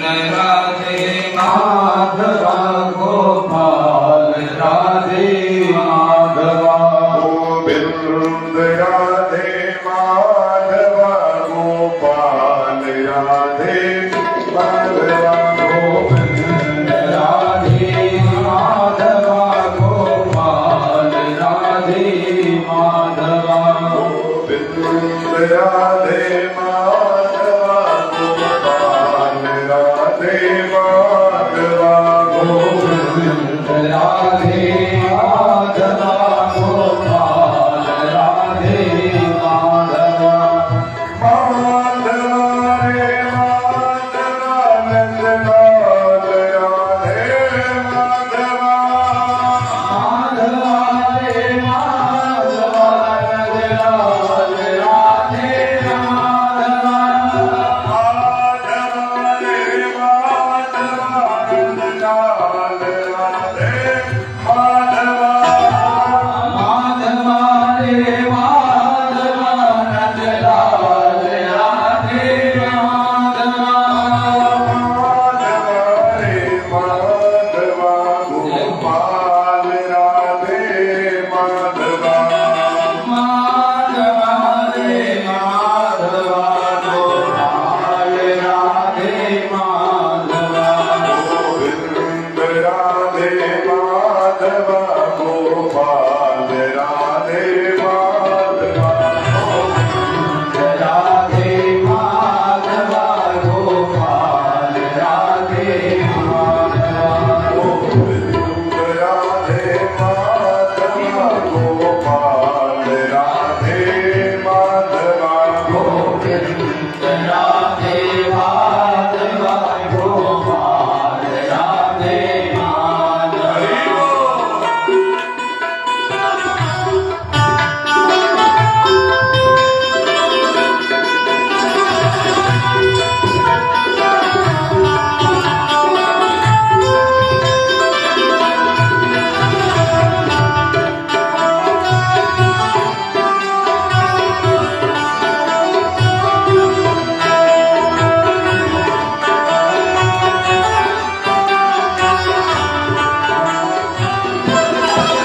राधे माधवा गोपाल राधे माधवा गोविंद राधे माधवा गोपाल राधे माधवा गोविंद राधे माधवा गोपाल राधे माधवा गोविंद राधे माधवा गोपाल राधे माधवा गोविंद राधे माधवा गोपाल राधे माधवा माधवा रे माधवा नंदलाल राधे माधवा माधवा रे माधवा नंदलाल राधे माधवा माधवा रे माधवा नंदलाल राधे माधवा माधवा रे माधवा नंदलाल राधे माधवा माधवा रे माधवा गोपाल राधे माधवा माधवा रे माधवा गोपाल राधे माधवा गोविंद राधे माधवा गोपाल राधे माधवा राधे माधवा गोपाल राधे माधवा गोविंद राधे माधवा गोपाल राधे माधवा गोविंद राधे माधवा गोपाल राधे माधवा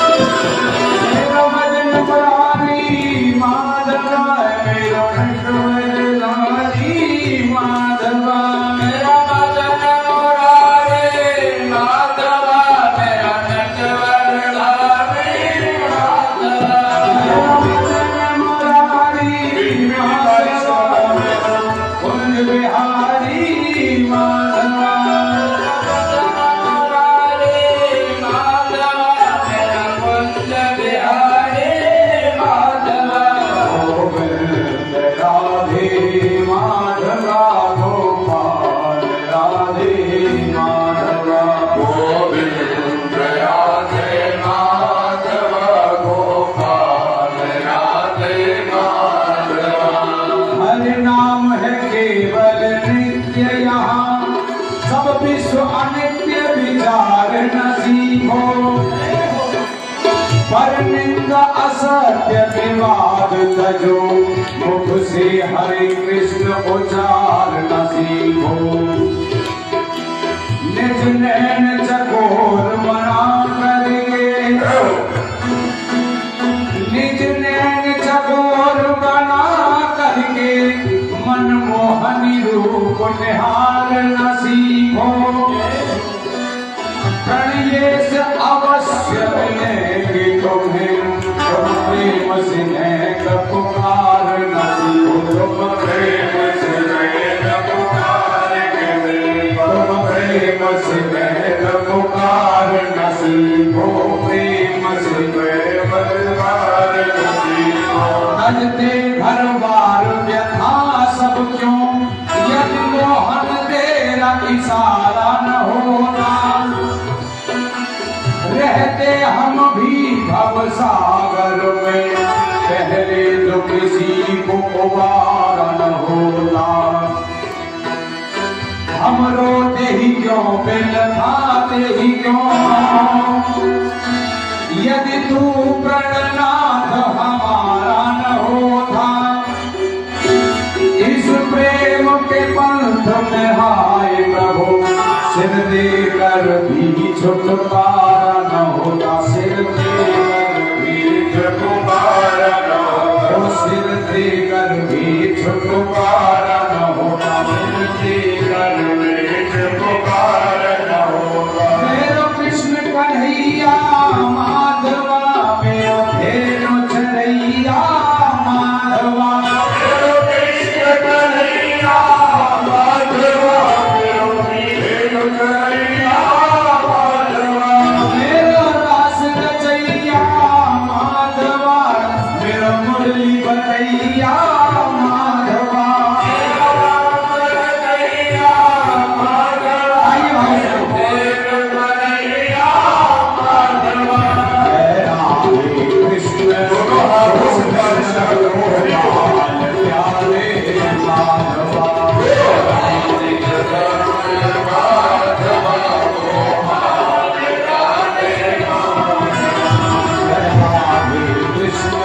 मेरा भजन मुरारी माधवा मेरा नटवर लाली माधवा मेरा भजन मुरारी माधवा मेरा नटवर लाली माधवा मेरा भजन मुरारी माधवा कुंज बिहारी माधवा राधे माधवा गोपाल राधे माधवा गोविंद राधे माधवा गोपाल राधे माधवा हरि नाम है केवल नित्य यहाँ सब विश्व अनित्य विचार न सीखो पर निंदा असत्य विवाद तजो मुख से हरे कृष्ण उच्चार न सीखो निज नैन चकोर मना करके निज नैन चकोर बना करके मनमोहनी रूप निहार न सीखो प्रणये से अवश्य मिलेंगे तुम्हें तुम प्रेम स्नेह का पुकार न सीखो तुम प्रेम स्नेह का पुकार तुम प्रेम स्नेह का पुकार न सीखो प्रेम स्नेह परिवार तजते घर बार व्यथा सब क्यों यदि मोहन तेरा इशारा न होता रहते हम भी भव सागर में पहले तो किसी को उबार न होता हम रोते ही क्यों बिल खाते ही क्यों यदि तू प्रणनाथ हमारा न होता इस प्रेम के पंथ में हाय प्रभु छुटकारा न होता सिर देकर भी छुटकारा न होता सिर देकर भी छुटकारा न होता सिर देकर भी छुटकारा न होता मेरो कृष्ण कन्हैया माधवा मेरो धेनु चरैया माधवा मेरो कृष्ण कन्हैया माधवा मेरो धेनु चरैया माधवा मेरो रास रचैया माधवा मेरो मुरली बजैया माधवा आइए भाई साहब। जय राधे कृष्ण प्यारे माधवा राधे कृष्ण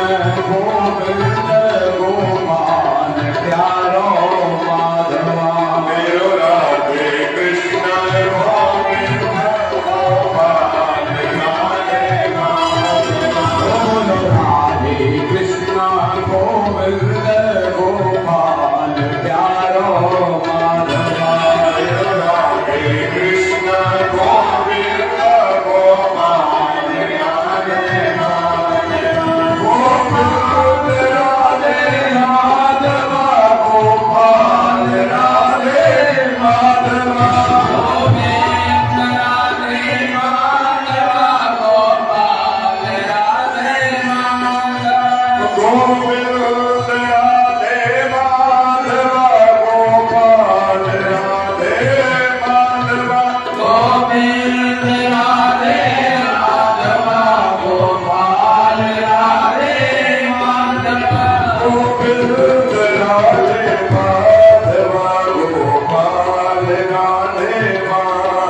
गोविंद गोपाल प्यारो माधवा मेरो राधे कृष्ण गोविंद गोपाल राधे बोलो राधे कृष्ण गोविंद गोपाल प्यारो माधवा मेरो राधे कृष्ण गोविंद गोपाल राधे गोविंद राधे माधवा गोपाल राधे माधवा गोविंद राधे माधवा गोपाल राधे माधवा गोविंद राधे माधवा गोपाल राधे माधवा गोविंद राधे माधवा गोपाल राधे माधवा गोविंद राधे माधवा गोपाल राधे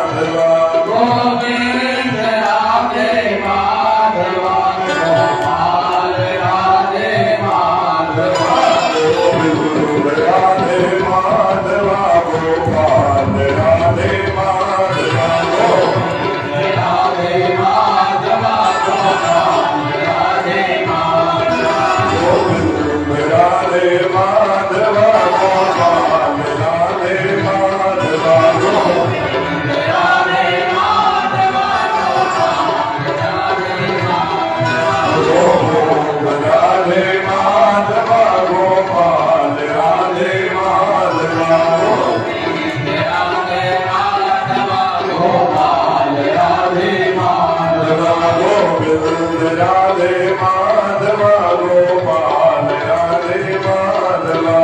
माधवा गोविंद राधे माधवा गोपाल राधे माधवा गोविंद राधे माधवा गोपाल राधे माधवा राधे माधवा गोपाल राधे माधवा गोविंद राधे माधवा गोपाल राधे माधवा राधे माधवा गोपाल राधे माधवा राधे माधवा गोपाल राधे माधवा राधे माधवा गोपाल राधे माधवा गोविंद राधे माधवा गोपाल राधे माधवा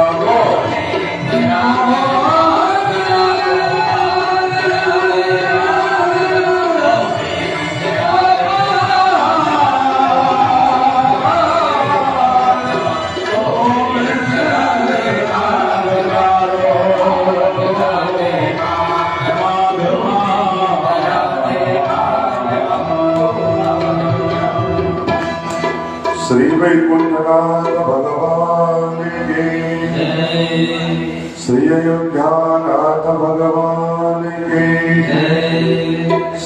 श्री वैकुंठनाथ भगवान के श्री अयोध्यानाथ भगवान के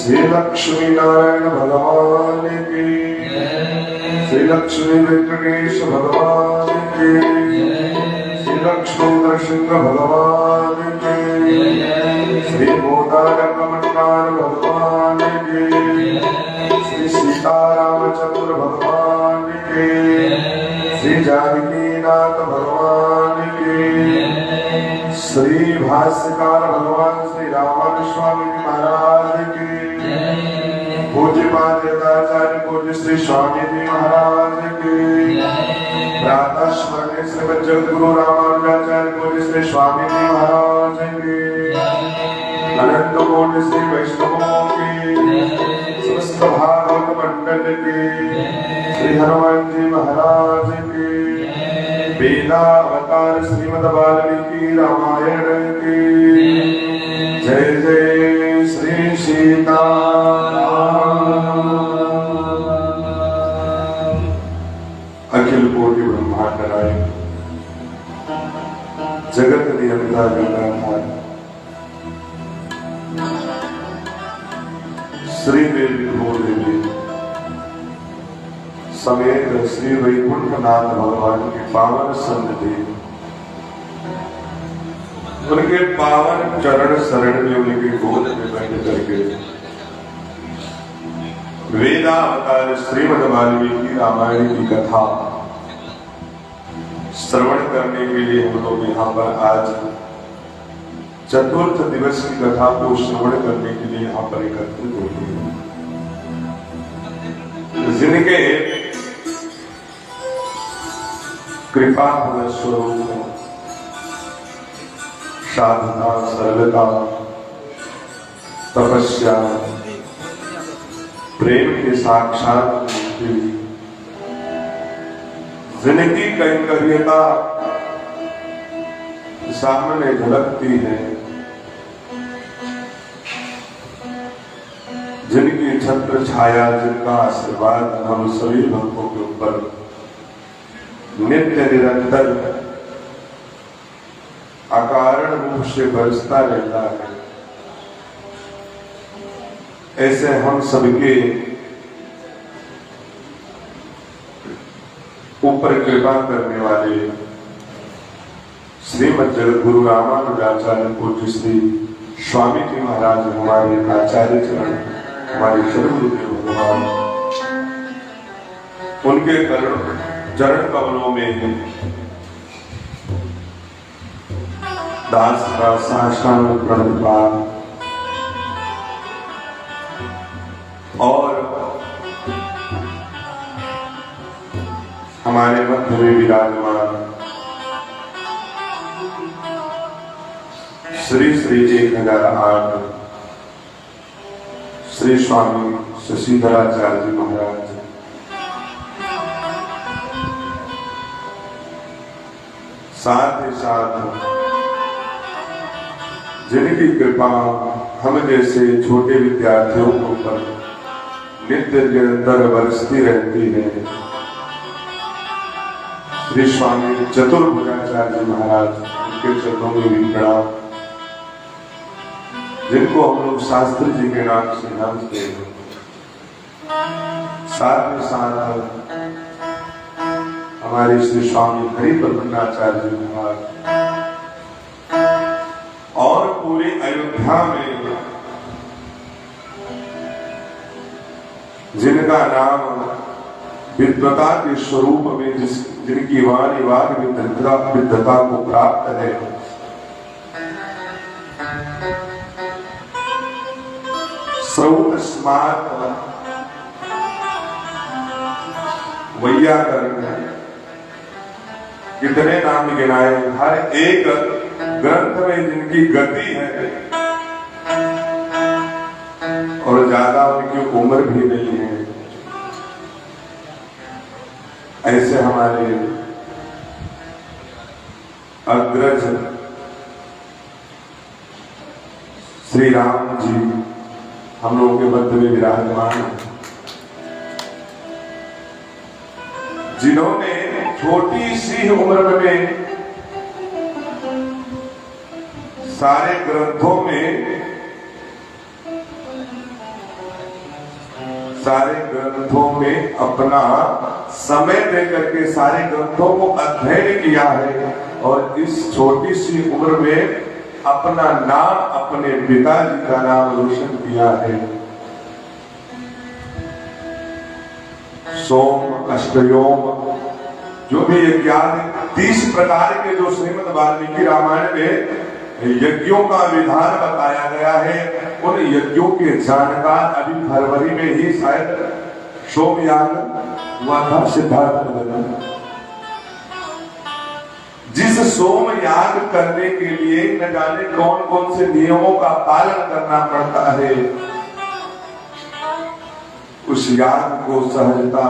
श्री लक्ष्मी नारायण भगवान के श्री लक्ष्मी वेंकटेश भगवान के श्री लक्ष्मी नरसिंह भगवान के श्री मोदारक मंडार भगवान के श्री सीतारामचंद्र भगवान के श्री जानकीनाथ भगवान के श्री भाष्यकार भगवान श्री रामानुज स्वामी जी महाराज की पूज्य पाद्यताचार्य पूज्य श्री स्वामी जी महाराज की प्रातः स्मरणे श्रीमद जगद्गुरु रामानुजाचार्य पूज्य श्री स्वामी जी महाराज की अनंत कोटि श्री वैष्णवों की समस्त भागवत मंडल की श्री हनुमान जी महाराज की वेदावतार श्रीमद वाल्मीकि रामायण की जय जय श्री सीताराम। अखिल कोटि ब्रह्मांड नायक जगत नियंता गंगाधार श्री देवी समेत श्री वैकुंठनाथ भगवान की पावन सन्निधि, उनके पावन चरण शरण में उनकी गोद में बैठ करके वेदावतार श्रीमद् वाल्मीकि रामायण की कथा श्रवण करने के लिए हम लोग यहाँ पर आज चतुर्थ दिवस की कथा को श्रवण करने के लिए यहाँ पर एकत्रित होते हैं। जिनके कृपा फल स्वरूप साधना, सरलता, तपस्या, प्रेम के साक्षात मूर्ति, जिनकी कैंकर्यता सामने झलकती है, जिनकी छत्र छाया, जिनका आशीर्वाद हम सभी भक्तों के ऊपर नित्य निरंतर अकारण रूप से बरसता रहता है, ऐसे हम सबके ऊपर कृपा करने वाले श्रीमद् जगद्गुरु रामानुजाचार्य पूज्य श्री स्वामी जी महाराज हमारे आचार्य चरण, हमारे चरणदेव भगवान, उनके चरण कमलों में दास का साष्टांग प्रणिपात और हमारे मध्य में विराजमान श्री श्री 1008 श्री स्वामी शशिधराचार्य जी महाराज, साथ ही साथ जिनकी कृपा हम जैसे छोटे विद्यार्थियों के ऊपर नित्य निरंतर बरसती रहती है, श्री स्वामी चतुर्भुजाचार्य जी महाराज, उनके चरणों में भी प्रणाम, जिनको हम लोग शास्त्री जी के नाम से जानते हैं। साथ ही साथ हमारे श्री स्वामी हरिप्रसन्नाचार्य जी महाराज और पूरे अयोध्या में जिनका नाम विद्वता के स्वरूप में जिनकी वाणी वाग विद्वता को प्राप्त है, सर्व स्मार्ट वैयाकरण, कितने नाम गिनाए, हर एक ग्रंथ में जिनकी गति है और ज्यादा उनकी उम्र भी नहीं है, ऐसे हमारे अग्रज श्री राम जी हम लोगों के मध्य में विराजमान हैं, जिन्होंने छोटी सी उम्र में सारे ग्रंथों में अपना समय देकर के सारे ग्रंथों को अध्ययन किया है और इस छोटी सी उम्र में अपना नाम, अपने पिताजी का नाम रोशन किया है। सोम, अष्टयोम, जो भी 30 प्रकार के जो श्रीमद् वाल्मीकि रामायण में यज्ञों का विधान बताया गया है, उन यज्ञों के जानकार अभी फरवरी में ही शायद सोमयाग हुआ था सिद्धार्थ नगर। जिस सोमयाग करने के लिए न जाने कौन कौन से नियमों का पालन करना पड़ता है, उस याग को सहजता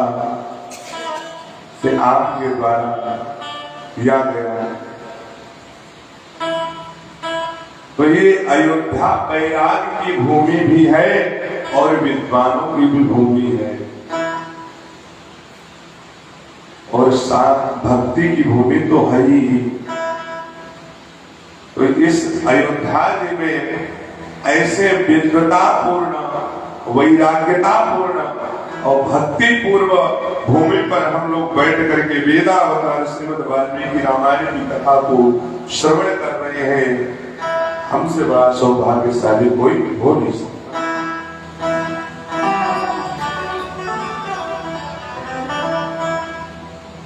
से आपके द्वारा किया गया। तो ये अयोध्या बैराग की भूमि भी है और विद्वानों की भी भूमि है और साथ भक्ति की भूमि तो है ही। तो इस अयोध्या जी में ऐसे विद्वतापूर्ण वैराग्यता पूर्ण और भक्ति पूर्व भूमि पर हम लोग बैठ करके वेदावतार श्रीमद् वाल्मीकि रामायण की कथा को श्रवण कर रहे हैं। हमसे बड़ा सौभाग्यशाली कोई हो नहीं सकता।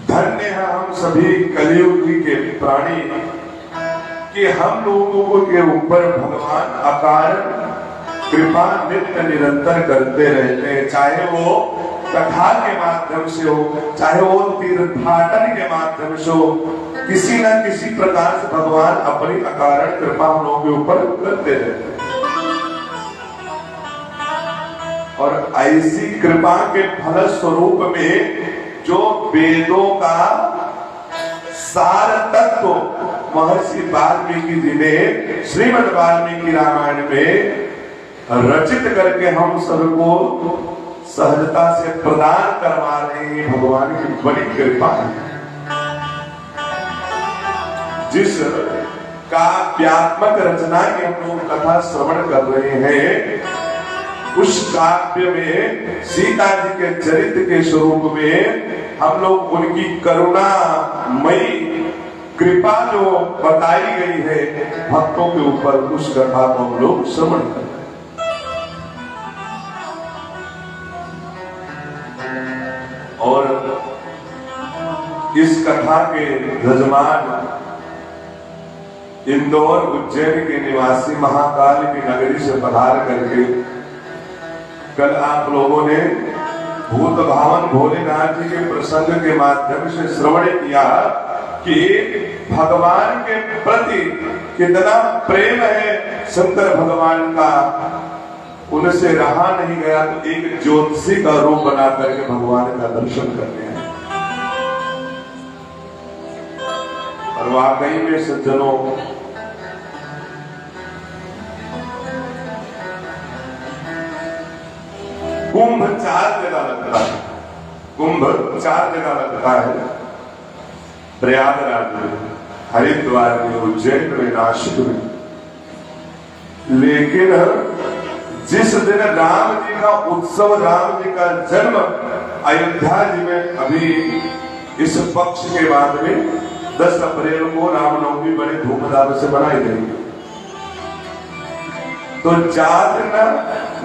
धन्य है हम सभी कलियुग के प्राणी कि हम लोगों के ऊपर भगवान अकारण कृपा नित्य निरंतर करते रहते हैं, चाहे वो कथा के माध्यम से हो, चाहे वो तीर्थाटन के माध्यम से हो, किसी न किसी प्रकार से भगवान अपनी अकारण कृपा हम लोगों के ऊपर करते रहते हैं। और ऐसी कृपा के फल स्वरूप में जो वेदों का सार तत्व महर्षि वाल्मीकि जी ने श्रीमद् वाल्मीकि रामायण में रचित करके हम सबको सहजता से प्रदान करवा रहे हैं, भगवान की बड़ी कृपा है। जिस काव्यात्मक रचना की हम लोग कथा श्रवण कर रहे हैं, उस काव्य में सीता जी के चरित्र के स्वरूप में हम लोग उनकी करुणामयी कृपा जो बताई गई है भक्तों के ऊपर, उस कथा को हम लोग श्रवण कर रहे हैं। और इस कथा के यजमान इंदौर उज्जैन के निवासी महाकाल की नगरी से पधार करके कल आप लोगों ने भूत भावन भोलेनाथ जी के प्रसंग के माध्यम से श्रवण किया कि भगवान के प्रति कितना प्रेम है शंकर भगवान का, उनसे रहा नहीं गया तो एक ज्योतिषी का रूप बना करके भगवान का दर्शन करने हैं। और वाकई में सज्जनों, कुंभ 4 जगह लगता है, कुंभ 4 जगह लगता है, प्रयागराज में, हरिद्वार में, उज्जैन में, नासिक में। लेकिन जिस दिन राम जी का उत्सव, राम जी का जन्म अयोध्या जी में अभी इस पक्ष के बाद में 10 अप्रैल को रामनवमी बड़े धूमधाम से मनाई गई। तो जात न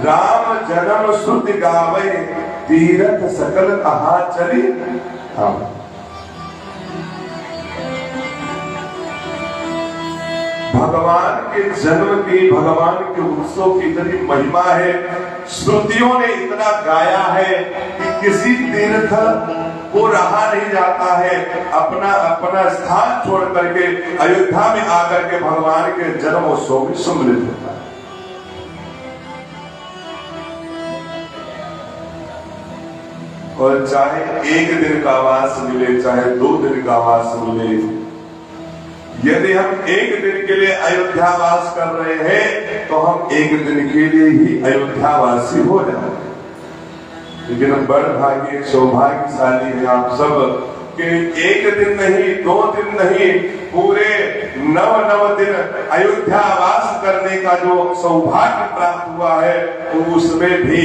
राम जन्म श्रुति गावे, तीरथ सकल कहा चली। भगवान के जन्म की, भगवान के उत्सव की इतनी महिमा है, श्रुतियों ने इतना गाया है कि किसी तीर्थ को रहा नहीं जाता है, अपना अपना स्थान छोड़ करके अयोध्या में आकर के भगवान के जन्म उत्सव में सम्मिलित होता है। और चाहे 1 दिन का आवास मिले, चाहे 2 दिन का आवास मिले, यदि हम 1 दिन के लिए अयोध्या वास कर रहे हैं तो हम 1 दिन के लिए ही अयोध्यावासी हो जाए। लेकिन बड़ भाग्य, सौभाग्यशाली है आप सब कि 1 दिन नहीं, 2 दिन नहीं, पूरे 9 दिन अयोध्यावास करने का जो सौभाग्य प्राप्त हुआ है, तो उसमें भी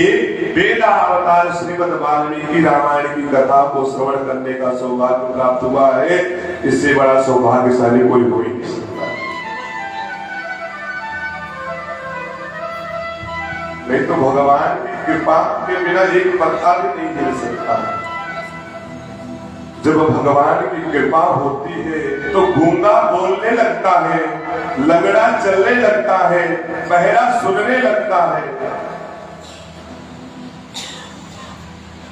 वेदावतार श्रीमद् वाल्मीकि रामायण की कथा को श्रवण करने का सौभाग्य प्राप्त हुआ है। इससे बड़ा सौभाग्यशाली कोई हो ही नहीं सकता। नहीं तो भगवान की कृपा के बिना एक पत्ता भी नहीं हिल सकता। जब भगवान की कृपा होती है तो गूंगा बोलने लगता है, लंगड़ा चलने लगता है, बहरा सुनने लगता है।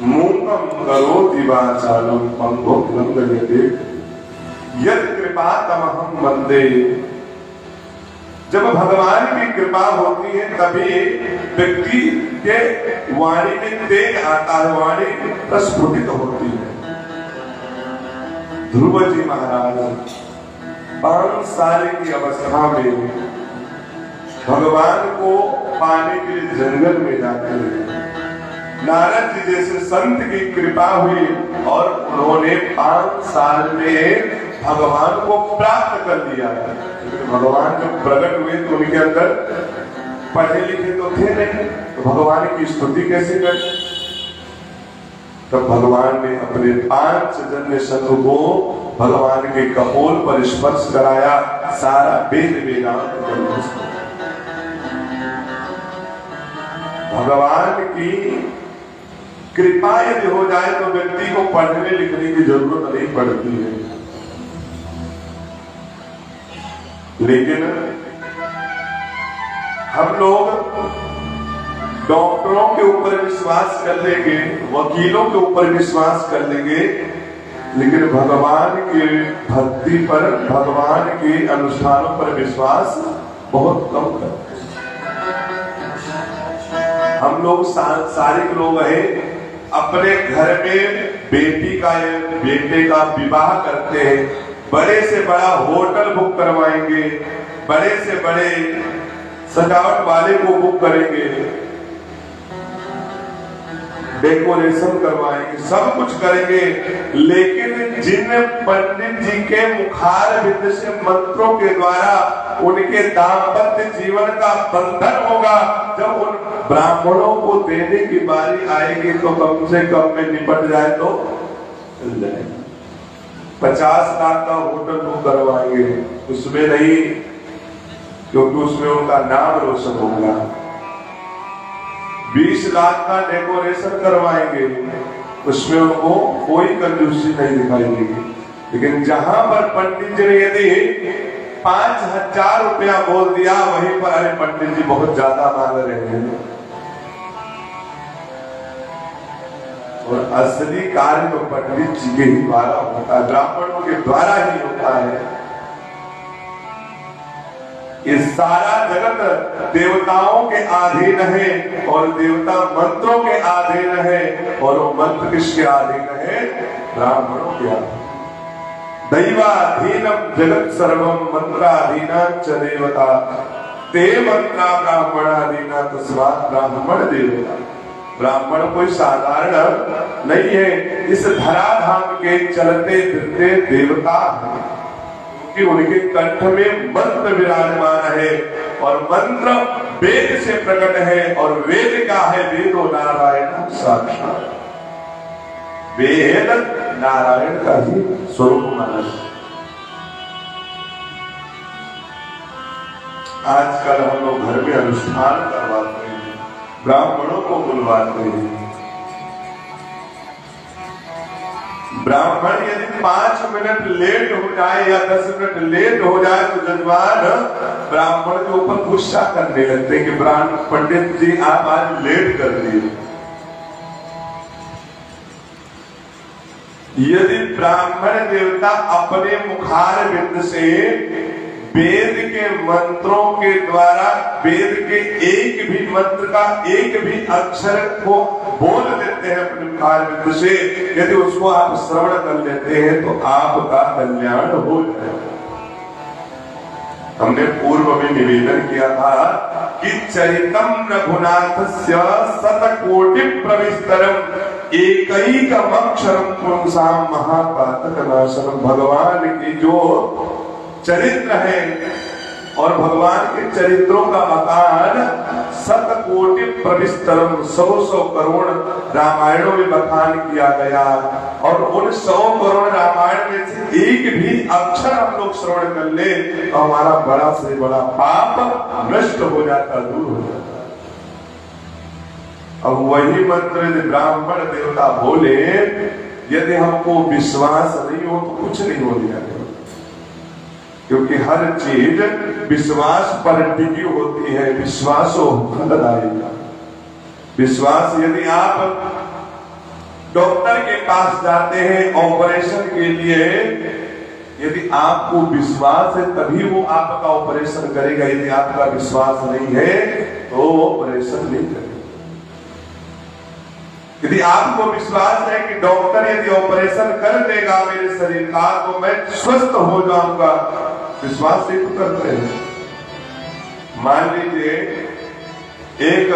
मूकं करोति वाचालं पंगुं लंघयते यद कृपा तमहं वंदे। जब भगवान की कृपा होती है तभी व्यक्ति के वाणी में तेज आता है, वाणी प्रस्फुटित होती है। ध्रुव जी महाराज 5 साल की अवस्था में भगवान को पाने के लिए जंगल में जाते हैं। नारद जी जैसे संत की कृपा हुई और उन्होंने 5 साल में भगवान को प्राप्त कर लिया। भगवान जब प्रकट हुए तो उनके अंदर पढ़े लिखे तो थे नहीं, तो भगवान की स्तुति कैसे कर। तब भगवान ने अपने 5 जन्य शत्रु को भगवान के कपोल पर स्पर्श कराया, सारा वेद वेदांत। भगवान की कृपा यदि हो जाए तो व्यक्ति को पढ़ने लिखने की जरूरत नहीं पड़ती है। लेकिन हम लोग डॉक्टरों के ऊपर विश्वास कर लेंगे, वकीलों के ऊपर विश्वास कर लेंगे, लेकिन भगवान की भक्ति पर, भगवान के अनुष्ठानों पर विश्वास बहुत कम करते हैं। हम लोग सांसारिक लोग हैं, अपने घर में बेटी का या बेटे का विवाह करते हैं, बड़े से बड़ा होटल बुक करवाएंगे, बड़े से बड़े सजावट वाले को बुक करेंगे, डेकोरेशन करवाएंगे, सब कुछ करेंगे, लेकिन जिन पंडित जी के मुखार विद से मंत्रों के द्वारा उनके दाम्पत्य जीवन का बंधन होगा, जब उन ब्राह्मणों को देने की बारी आएगी तो कम से कम में निपट जाए तो चल जाएगा। 50 लाख का होटल बुक करवाएंगे, उसमें नहीं, क्योंकि उसमें उनका नाम रोशन होगा। 20 लाख का डेकोरेशन करवाएंगे, उसमें उनको कोई कंजूसी नहीं दिखाई देगी। लेकिन जहां पर पंडित जी ने यदि 5000 रुपया बोल दिया, वहीं पर अरे पंडित जी बहुत ज्यादा मांग रहे हैं, और असली कार्य तो पंडित जी के ही द्वारा होता है, ब्राह्मणों के द्वारा ही होता है। ये सारा जगत देवताओं के अधीन है और देवता मंत्रों के अधीन है, और वो मंत्र किसके अधीन है? ब्राह्मणों के अधीन। दैवाधीनम जगत सर्वम मंत्राधीना च देवता, ते मंत्रा ब्राह्मणाधीना तस्मात् ब्राह्मण देवता। ब्राह्मण कोई साधारण नहीं है, इस धराधाम के चलते फिरते देवता है, कि उनके कंठ में मंत्र विराजमान है, और मंत्र वेद से प्रकट है, और वेद क्या है? वेदो नारायण साक्षात, वेद नारायण का ही स्वरूप माना है। आजकल हम लोग घर में अनुष्ठान करवाते हैं, ब्राह्मणों को बुलवाते हैं। ब्राह्मण यदि 5 मिनट लेट हो जाए या 10 मिनट लेट हो जाए तो जजमान ब्राह्मण के ऊपर गुस्सा करने लगते हैं कि ब्राह्मण पंडित जी आप आज लेट कर दिए। यदि ब्राह्मण देवता अपने मुखार विद से वेद के मंत्रों के द्वारा वेद के एक भी मंत्र का एक भी अक्षर को बोल देते हैं अपने मुखार विद से, यदि उसको आप श्रवण कर लेते हैं तो आपका कल्याण हो जाएगा। हमने पूर्व में निवेदन किया था कि चरितम रघुनाथस्य शतकोटि प्रविस्तरम एकैकमक्षरम पुंसाम महापातक नाशनम। भगवान की जो चरित्र है और भगवान के चरित्रों का बखान 100 प्रविस्तरम 100 करोड़ रामायणों में बखान किया गया, और उन 100 करोड़ रामायण में से एक भी अक्षर हम लोग श्रवण कर ले तो हमारा बड़ा से बड़ा पाप नष्ट हो जाता, दूर हो जाता। अब वही मंत्र यदि ब्राह्मण देवता बोले, यदि हमको विश्वास नहीं हो तो कुछ नहीं हो गया, क्योंकि हर चीज विश्वास पर टिकी होती है। विश्वास हो फलदायिका। विश्वास, यदि आप डॉक्टर के पास जाते हैं ऑपरेशन के लिए, यदि आपको विश्वास है तभी वो आपका ऑपरेशन करेगा, यदि आपका विश्वास नहीं है तो ऑपरेशन नहीं करेगा। यदि आपको विश्वास है कि डॉक्टर यदि ऑपरेशन कर देगा मेरे शरीर का तो मैं स्वस्थ हो जाऊंगा, विश्वास से तो करते हैं। मान लीजिए एक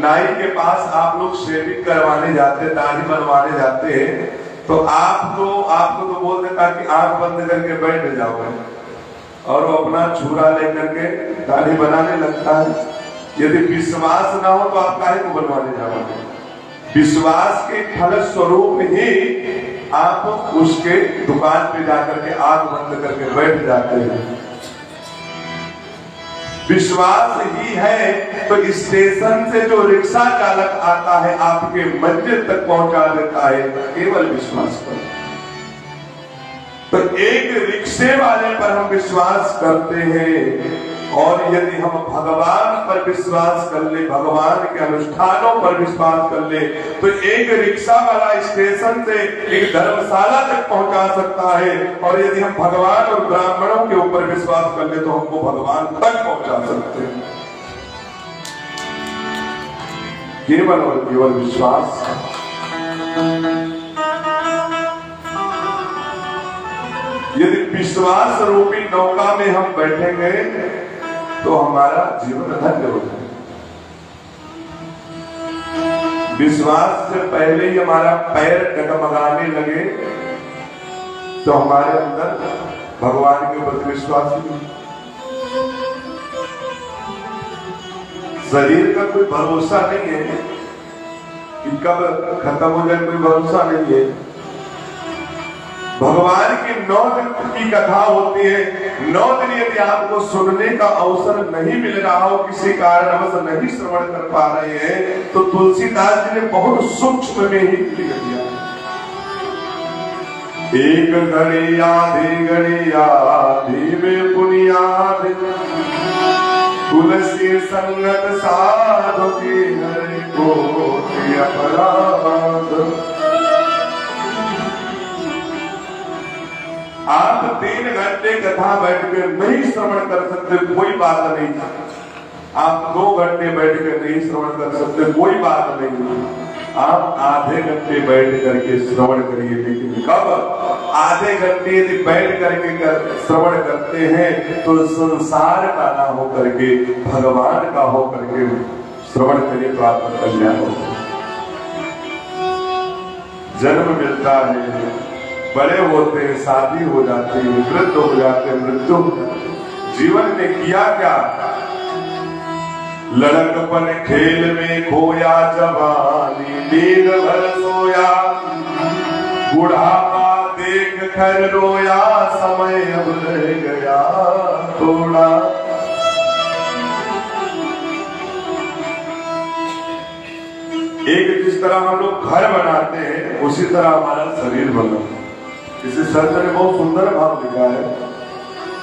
नाई के पास आप लोग शेविंग करवाने जाते, दाढ़ी बनवाने जाते हैं, तो आपको तो बोल देता कि आंख बंद करके बैठ जाओ, और वो अपना छुरा लेकर के दाढ़ी बनाने लगता है। यदि विश्वास ना हो तो आप काहे को बनवाने जाओगे? विश्वास के फलस्वरूप ही आप उसके दुकान पे जाकर के आंख बंद करके बैठ जाते हैं। विश्वास ही है तो स्टेशन से जो रिक्शा चालक आता है आपके मंजिल तक पहुंचा देता है, केवल विश्वास पर। तो एक रिक्शे वाले पर हम विश्वास करते हैं, और यदि हम भगवान पर विश्वास कर ले, भगवान के अनुष्ठानों पर विश्वास कर ले, तो एक रिक्शा वाला स्टेशन से एक धर्मशाला तक पहुंचा सकता है, और यदि हम भगवान और ब्राह्मणों के ऊपर विश्वास कर ले तो हमको भगवान तक पहुंचा सकते हैं। केवल और केवल विश्वास। यदि विश्वास रूपी नौका में हम बैठेंगे तो हमारा जीवन धन्य हो जाए। विश्वास से पहले ही हमारा पैर डगमगाने लगे तो हमारे अंदर भगवान के प्रति विश्वास ही नहीं। शरीर का कोई भरोसा नहीं है कि कब खत्म हो जाए, कोई भरोसा नहीं है। भगवान की 9 दिन की कथा होती है। 9 दिन यदि आपको सुनने का अवसर नहीं मिल रहा हो, किसी कारणवश नहीं श्रवण कर पा रहे हैं, तो तुलसीदास जी ने बहुत सूक्ष्म में ही लिख दिया। एक घड़ी आधी में बुनियाद, तुलसी संगत साधु की हरि को अपराध। आप 3 घंटे कथा बैठ कर नहीं श्रवण कर सकते, कोई बात नहीं। आप 2 घंटे बैठ कर नहीं श्रवण कर सकते, कोई बात नहीं। आप आधे घंटे बैठ करके श्रवण करिए। लेकिन कब आधे घंटे यदि बैठ करके श्रवण करते हैं तो संसार का ना हो करके भगवान का हो करके श्रवण करिए तो आपका कल्याण होगा। जन्म मिलता है, बड़े होते हैं, शादी हो जाती है, वृद्ध हो जाते हैं, मृत्यु हो जाती है। जीवन में किया क्या? लड़कपन खेल में खोया, जवानी नींद भर सोया, बुढ़ापा देख कर रोया, समय अब रह गया थोड़ा। एक जिस तरह हम लोग घर बनाते हैं उसी तरह हमारा शरीर बना। इसे संत ने बहुत सुंदर भाव लिखा है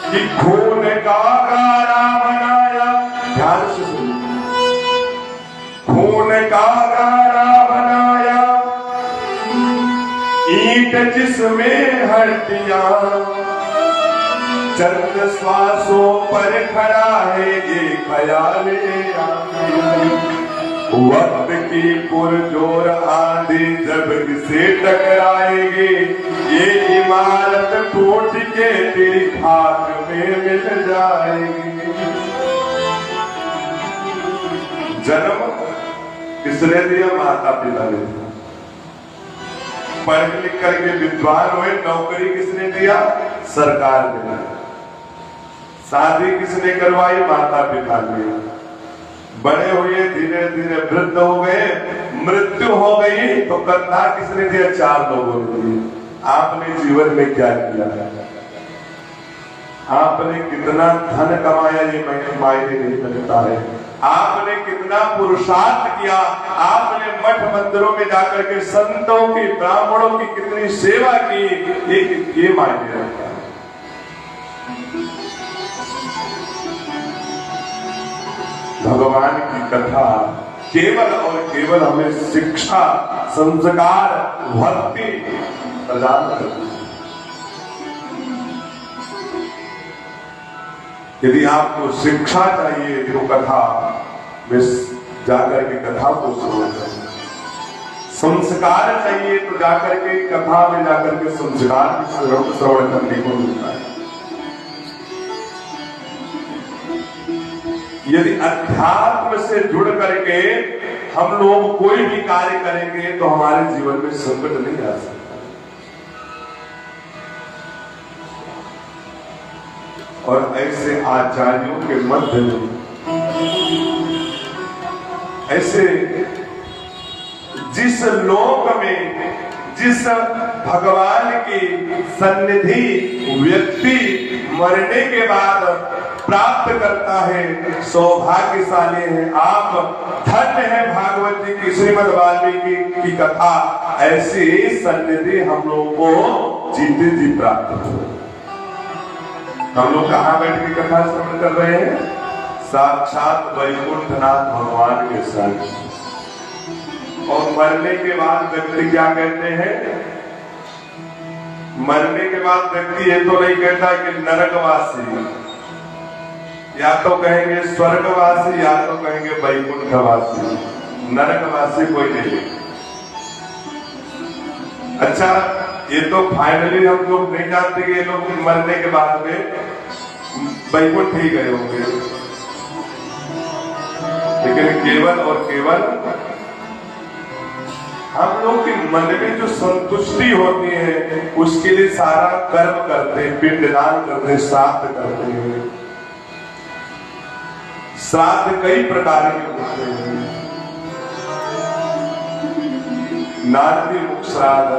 कि खून का गारा बनाया, ध्यान से सुनिए, खून का गारा बनाया, ईंट जिसमें हड्डियां, चंद श्वासों पर खड़ा है ये ख्याल वक्त की पुरजोर आंधी जब किसे टकराएगी, ये इमारत टूट के तेरी खाक में मिल जाएगी। जन्म किसने दिया? माता पिता ने दिया। पढ़ लिख करके विद्वान हुए, नौकरी किसने दिया? सरकार ने दिया। शादी किसने करवाई? माता पिता ने। बड़े हुए, धीरे धीरे वृद्ध हो गए, मृत्यु हो गई तो कंधा किसने दिया? 4 लोगों ने दिया। आपने जीवन में क्या किया? आपने कितना धन कमाया ये मायने नहीं रखता है। आपने कितना पुरुषार्थ किया, आपने मठ मंदिरों में जाकर के संतों की, ब्राह्मणों की कितनी सेवा की, ये मायने रखता है। भगवान की कथा केवल और केवल हमें शिक्षा, संस्कार, भक्ति प्रदान करती है। यदि आपको शिक्षा चाहिए तो कथा में जाकर के कथा को श्रवण करें। संस्कार चाहिए तो जाकर के कथा में जाकर के संस्कार श्रवण करने को मिलता है। यदि अध्यात्म से जुड़ करके हम लोग कोई भी कार्य करेंगे तो हमारे जीवन में संकट नहीं आ सकता। और ऐसे आचार्यों के मध्य में ऐसे जिस लोक में जिस भगवान की सन्निधि व्यक्ति मरने के बाद प्राप्त करता है, सौभाग्यशाली है आप, धन्य है। भागवत जी की श्रीमद् वाल्मीकि की कथा, ऐसी सन्निधि हम लोगों को जीते जी प्राप्त हो। हम लोग कहाँ बैठ के कथा श्रवण कर रहे हैं? साक्षात वैकुंठनाथ भगवान के साथ। और मरने के बाद व्यक्ति क्या कहते हैं? मरने के बाद व्यक्ति ये तो नहीं कहता कि नरकवासी, या तो कहेंगे स्वर्गवासी या तो कहेंगे वैकुंठवासी, नरकवासी कोई नहीं। अच्छा, ये तो फाइनली हम लोग नहीं जानते कि ये लोग मरने के बाद में वैकुंठ ही गए होंगे, लेकिन केवल और केवल हम लोग के मन में जो संतुष्टि होती है उसके लिए सारा कर्म करते हैं, पिंडदान करते हैं, श्राद्ध करते हैं। श्राद्ध कई प्रकार के होते हैं। नारदी मुख श्राद्ध,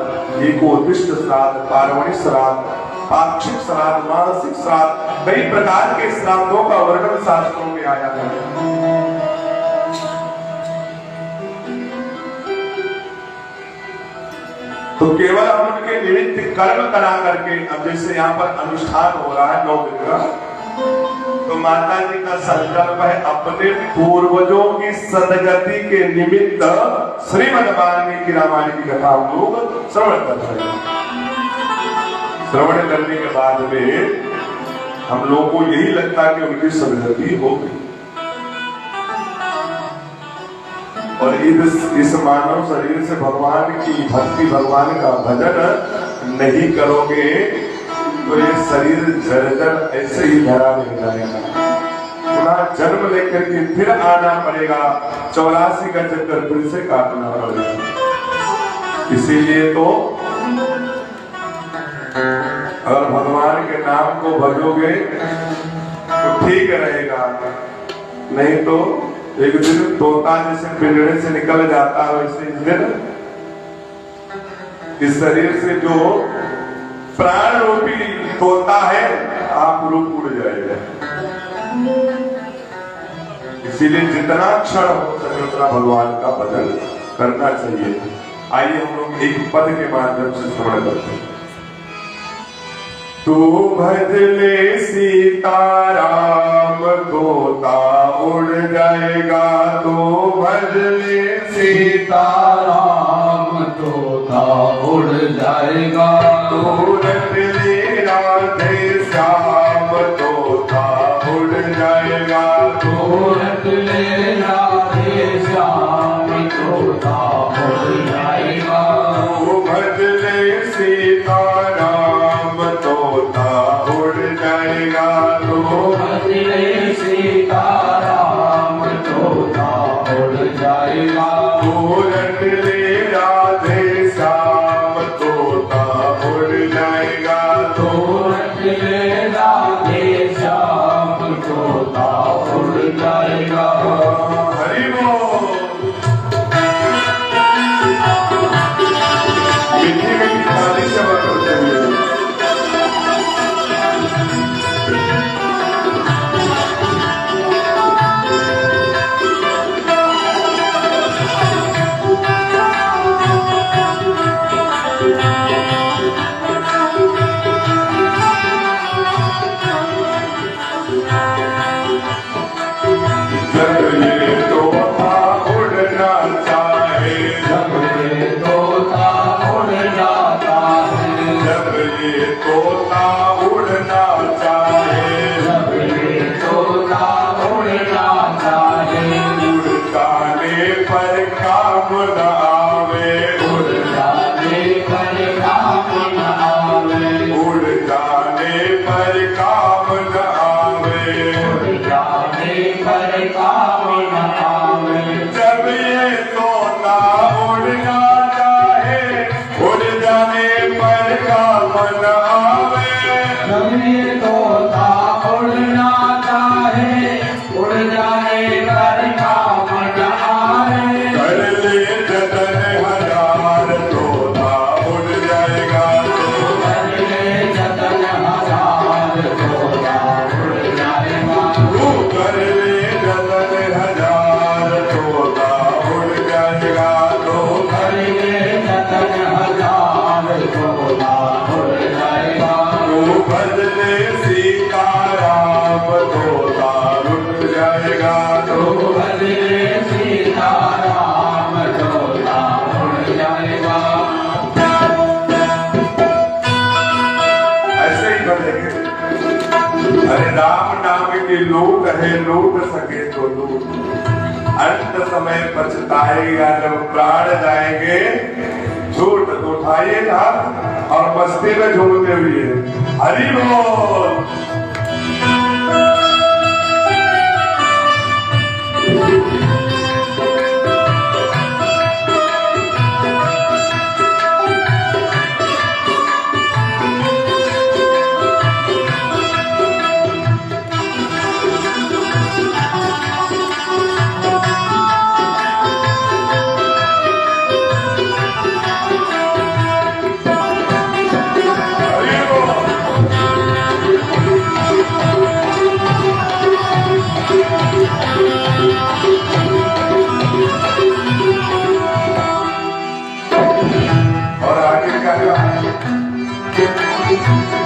एकोद्दिष्ट श्राद्ध, पार्वणी श्राद्ध, पाक्षिक श्राद्ध, मानसिक श्राद्ध, कई प्रकार के श्राद्धों का वर्णन शास्त्रों में आया है। तो केवल हम उनके निमित्त कर्म करा करके, अब जैसे यहाँ पर अनुष्ठान हो रहा है 9 दिन का, तो माता जी का संकल्प है अपने पूर्वजों की सदगति के निमित्त श्रीमद् वाल्मीकि रामायण की कथा हम लोग श्रवण कर रहे हैं। श्रवण करने के बाद में हम लोगों को यही लगता है कि उनकी सदगति हो गई। और इस मानव शरीर से भगवान की भक्ति, भगवान का भजन नहीं करोगे तो ये शरीर जर्जर ऐसे ही धरा नहीं जाएगा। पुनः जन्म लेकर के फिर आना पड़ेगा, 84 का चक्कर फिर से काटना पड़ेगा। इसीलिए तो अगर भगवान के नाम को भजोगे तो ठीक रहेगा, नहीं तो एक दिन तोता जैसे पिंजरे से निकल जाता है वैसे इस दिन इस शरीर से जो प्राण रूपी तोता है आप रूप उड़ जाएगा। इसीलिए जितना क्षण हो सके उतना भगवान का भजन करना चाहिए। आइए हम लोग एक पद के माध्यम से श्रवण करते हैं। तू भजले सीताराम तोता उड़ जाएगा, तू भजले सीताराम तोता उड़ जाएगा, तू रटले राधे श्याम तोता उड़ जाएगा, तू रटले राधे श्याम तोता उड़ जाएगा, तू भजले सीताराम तोता उड़ जाएगा, तू भजले सीताराम तोता उड़ जाएगा, तू रटले राधे श्याम तोता उड़ जाएगा, तू रटले राधे श्याम तोता उड़ जाएगा। हरि बोल। मीठी मीठी थाली से बात चाहिए। चाहे लूट सके तो लूट, अंत समय पछताएगा जब प्राण जाएंगे। झूठ उठाइएगा और मस्ती में झूमते हुए हरि बोल।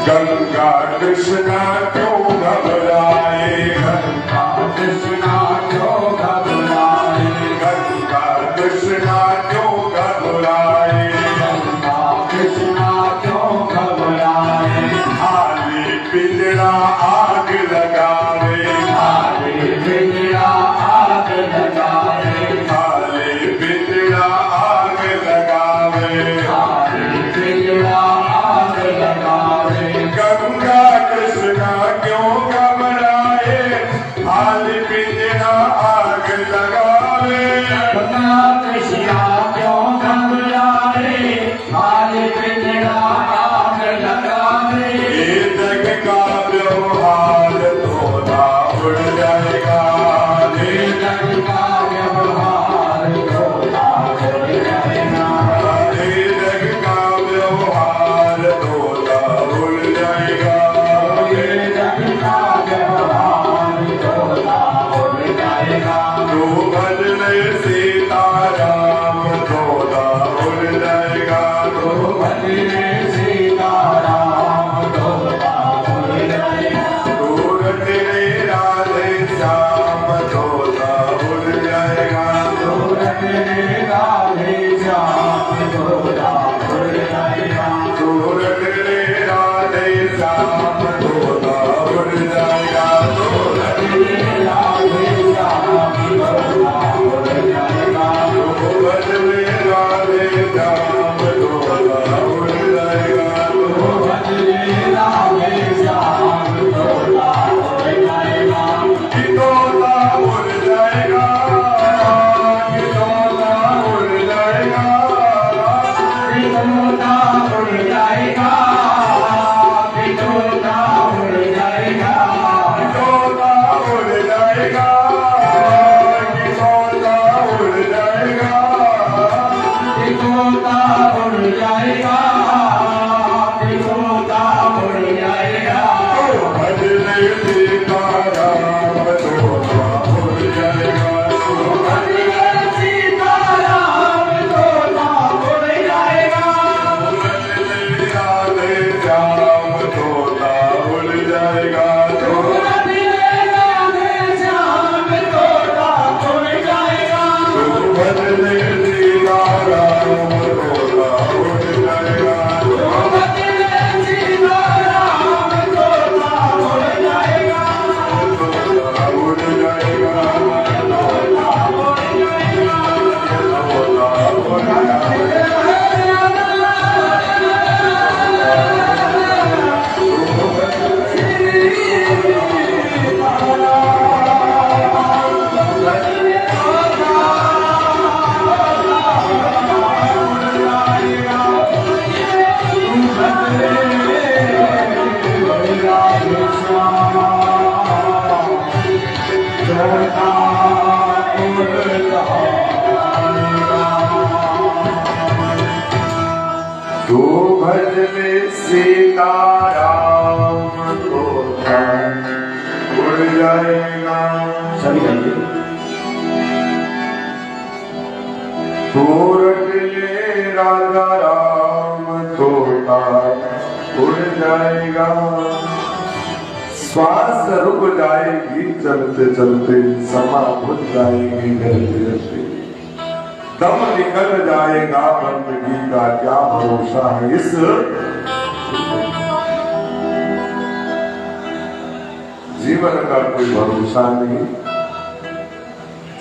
गंगा कृष्णा क्यों घबराए, गंगा कृष्णा क्यों घबराए, गंगा कृष्णा क्यों घबराए, गंगा कृष्णा क्यों घबराए। खाली पिंजरा आग लगावे, खाली पिंजरा आग लगावे, खाली पिंजरा आग लगावे, खाली पिंजरा आग लगावे। गंगा कृष्णा क्यों घबराए, खाली पिंजरा आग लगावे, गंगा कृष्णा क्यों घबराए, खाली पिंजरा आग लगावे। ये जग का व्यवहार थोड़ा उड़ जाएगा, ये जग का व्यवहार थोड़ा उड़ जाएगा, ये जग का व्यवहार थोड़ा उड़ जाएगा, ये जग का व्यवहार थोड़ा उड़ जाएगा। तू बदले सीताराम थोड़ा उड़ जाएगा, तो बदले सीताराम थोड़ा उड़ जाएगा, तू रटने राधे श्याम थोड़ा उड़ जाएगा, तो रटने राधे श्याम थोड़ा उड़ जाएगा, तू रटने राधे श्याम थोड़ा उड़ जाएगा, तू रटने राधे श्याम थोड़ा उड़ जाएगा, तो बदले राधे श्याम थोड़ा उड़ जाएगा, तो बदले राधे श्याम थोड़ा उड़ जाएगा, कितोला उड़ जाएगा, कितोला उड़ जाएगा, कितोता उड़ जाएगा, कितोता उड़ जाएगा, कितोला उड़ जाएगा, कितोला उड़ जाएगा, कितोता उड़ जाएगा, कितोता उड़ जाएगा। तो बदले सीताराम थोड़ा उड़ जाएगा, तो बदले सीताराम थोड़ा उड़ जाएगा, बदले राधे श्याम थोड़ा उड़ जाएगा, तो बदले राधे श्याम थोड़ा उड़ जाएगा, तो बदले सीताराम थोड़ा उड़ जाएगा, बदले सीताराम थोड़ा उड़ जाएगा, थोड़ा उड़ जाएगा, थोड़ा उड़ जाएगा। तो भजले सीताराम थोड़ा उड़ जाएगा, सभी गाइए। तो रटले राजा राम थोड़ा उड़ जाएगा। श्वास रुक जाएगी चलते चलते, समा बुझ जाएगी गलते गलते, दम निकल जाएगा बंदगी का क्या भरोसा है इस जीवन का कोई भरोसा नहीं,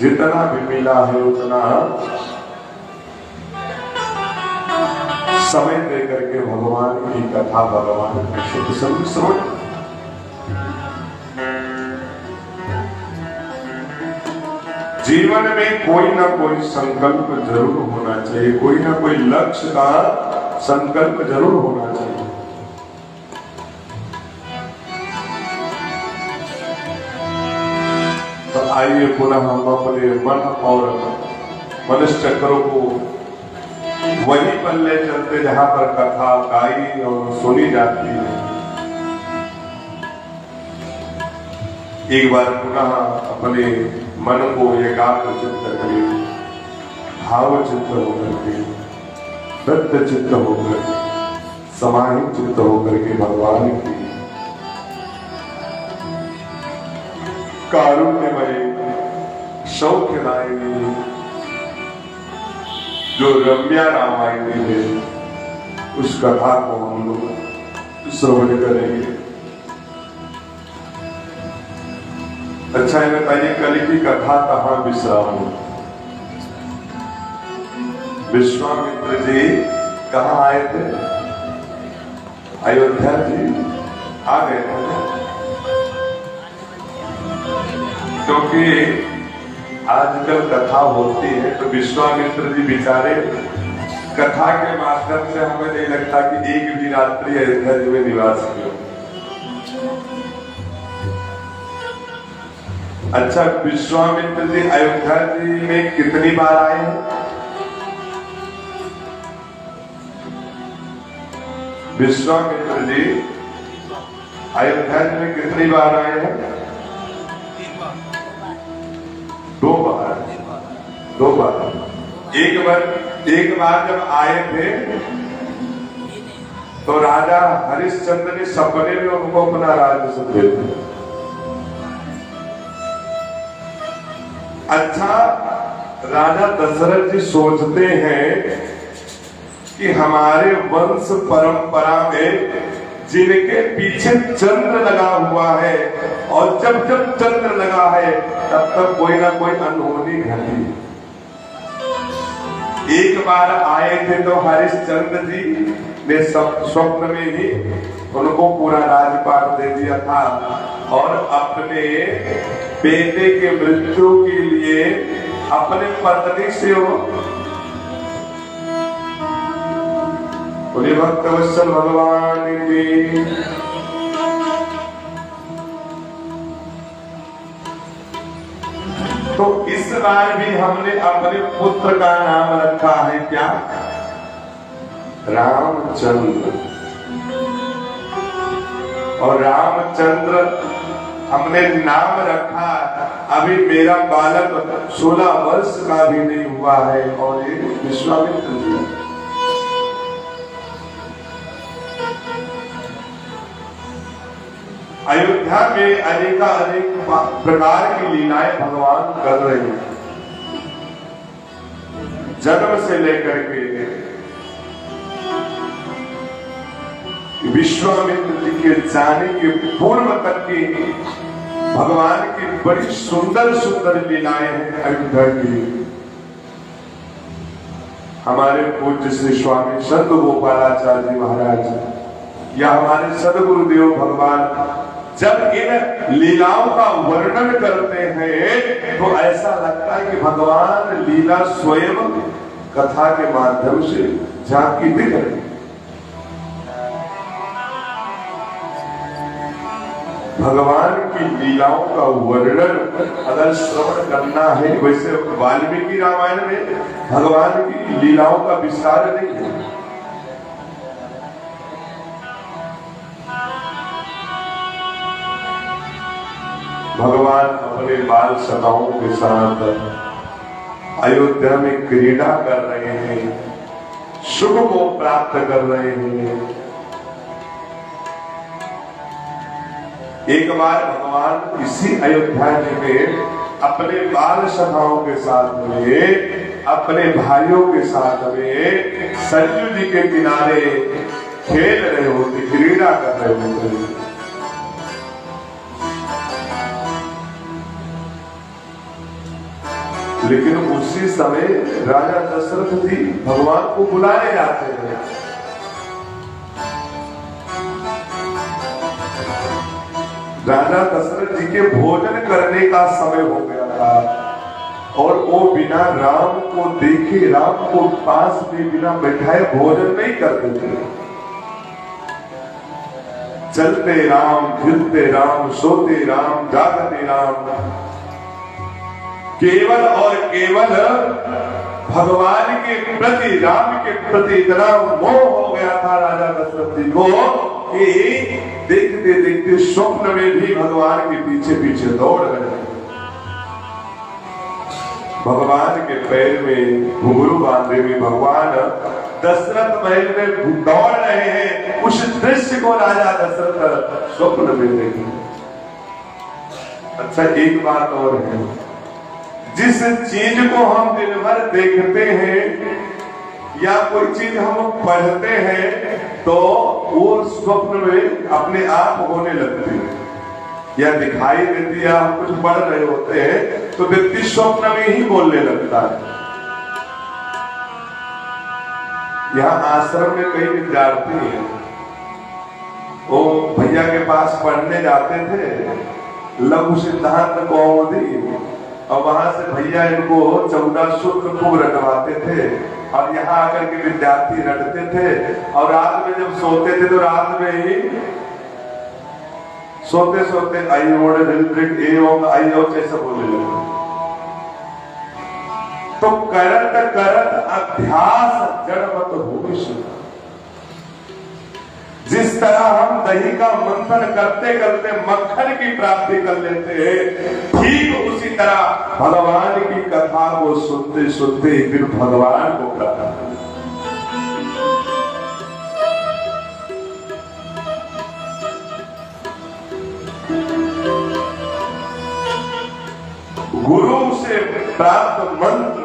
जितना भी मिला है उतना समय दे करके भगवान की कथा, भगवान की शुद्ध संग श्रवण। जीवन में कोई ना कोई संकल्प जरूर होना चाहिए, कोई ना कोई लक्ष्य का संकल्प जरूर होना चाहिए। तो आइए पुनः हम अपने मन और मनुष्य चक्रों को वही पर ले चलते जहां पर कथा गाई और सुनी जाती है। एक बार पुनः अपने मन को एकाग्र चित्त करिए, भाव चित्त होकर के, दत्त चित्त होकर, समाहित चित्त होकर के भगवान की कारुण्यमय सौख्यदायिनी जो रम्या रामायणी है उस कथा को हम लोग श्रवण करेंगे। अच्छा है, बताइए कल की कथा कहाँ विश्राम? विश्वामित्र जी कहाँ आए थे? अयोध्या जी आ गए थे, क्योंकि आजकल कथा होती है तो विश्वामित्र जी बेचारे कथा के माध्यम से हमें नहीं लगता कि एक भी रात्रि अयोध्या जी में निवास किया। अच्छा, विश्वामित्र जी अयोध्या जी में कितनी बार आए हैं? विश्वामित्र जी अयोध्या जी में कितनी बार आए हैं? दो बार। एक बार जब आए थे तो राजा हरिश्चंद्र ने सपने में उनको अपना राज्य सौंपा था। अच्छा, राजा दशरथ जी सोचते हैं कि हमारे वंश परंपरा में जिनके पीछे चंद्र लगा हुआ है और जब जब चंद्र लगा है तब तक कोई ना कोई अनहोनी घटी। एक बार आए थे तो हरिश्चंद्र जी ने स्वप्न में ही उनको पूरा राजपाट दे दिया था और अपने बेटे के मृत्यु के लिए अपने पत्नी से बोले भक्तवत्सल भगवान की। तो इस बार भी हमने अपने पुत्र का नाम रखा है क्या? रामचंद्र। और रामचंद्र हमने नाम रखा, अभी मेरा बालक 16 वर्ष का भी नहीं हुआ है और ये विश्वामित्र जी। अयोध्या में अनेक प्रकार की लीलाएं भगवान कर रहे हैं। जन्म से लेकर के विश्वामित्र जी के जाने के पूर्व तक की भगवान की बड़ी सुंदर सुंदर लीलाएं हैं अयोध्या की। हमारे पूज्य श्री स्वामी संत गोपालाचार्य जी महाराज या हमारे सदगुरुदेव भगवान जब इन लीलाओं का वर्णन करते हैं तो ऐसा लगता है कि भगवान लीला स्वयं कथा के माध्यम से झांकी दिख रही। भगवान की लीलाओं का वर्णन अगर श्रवण करना है, वैसे वाल्मीकि रामायण में भगवान की लीलाओं का विस्तार नहीं है। भगवान अपने बाल सखाओं के साथ अयोध्या में क्रीड़ा कर रहे हैं, सुख को प्राप्त कर रहे हैं। एक बार भगवान इसी अयोध्या में अपने बाल सखाओं के साथ में, अपने भाइयों के साथ में सरयू जी के किनारे खेल रहे होते, क्रीड़ा कर रहे होते। लेकिन उसी समय राजा दशरथ जी भगवान को बुलाने जाते हैं। राजा दशरथ जी के भोजन करने का समय हो गया था और वो बिना राम को देखे, राम को पास में बिना बैठाए भोजन नहीं करते थे। चलते राम, फिरते राम, सोते राम, जागते राम, केवल और केवल भगवान के प्रति, राम के प्रति इतना मोह हो गया था राजा दशरथ जी को कि देखते देखते स्वप्न में भी भगवान के पीछे पीछे दौड़ रहे। भगवान के पैर में घुंघरू बांधे हुए भगवान दशरथ महल में दौड़ रहे हैं। उस दृश्य को राजा दशरथ स्वप्न में देखे। अच्छा, एक बात और है, जिस चीज को हम दिन भर देखते हैं या कोई चीज हम पढ़ते हैं तो वो स्वप्न में अपने आप होने लगती है या दिखाई देती है। हम कुछ पढ़ रहे होते हैं तो व्यक्ति स्वप्न में ही बोलने लगता है। यहाँ आश्रम में कई विद्यार्थी हैं, वो भैया के पास पढ़ने जाते थे लघु सिद्धांत कौमुदी, और वहां से भैया इनको 14 सूत्र खूब रटवाते थे और यहाँ आकर के विद्यार्थी रटते थे। और रात में जब सोते थे तो रात में ही सोते सोते आई ओड आई कैसे बोलने लगे। तो करत करत अभ्यास जड़मत हो। जिस तरह हम दही का मंथन करते करते मक्खन की प्राप्ति कर लेते हैं, ठीक उसी तरह भगवान की कथा को सुनते सुनते फिर भगवान को प्राप्त। गुरु से प्राप्त मंत्र,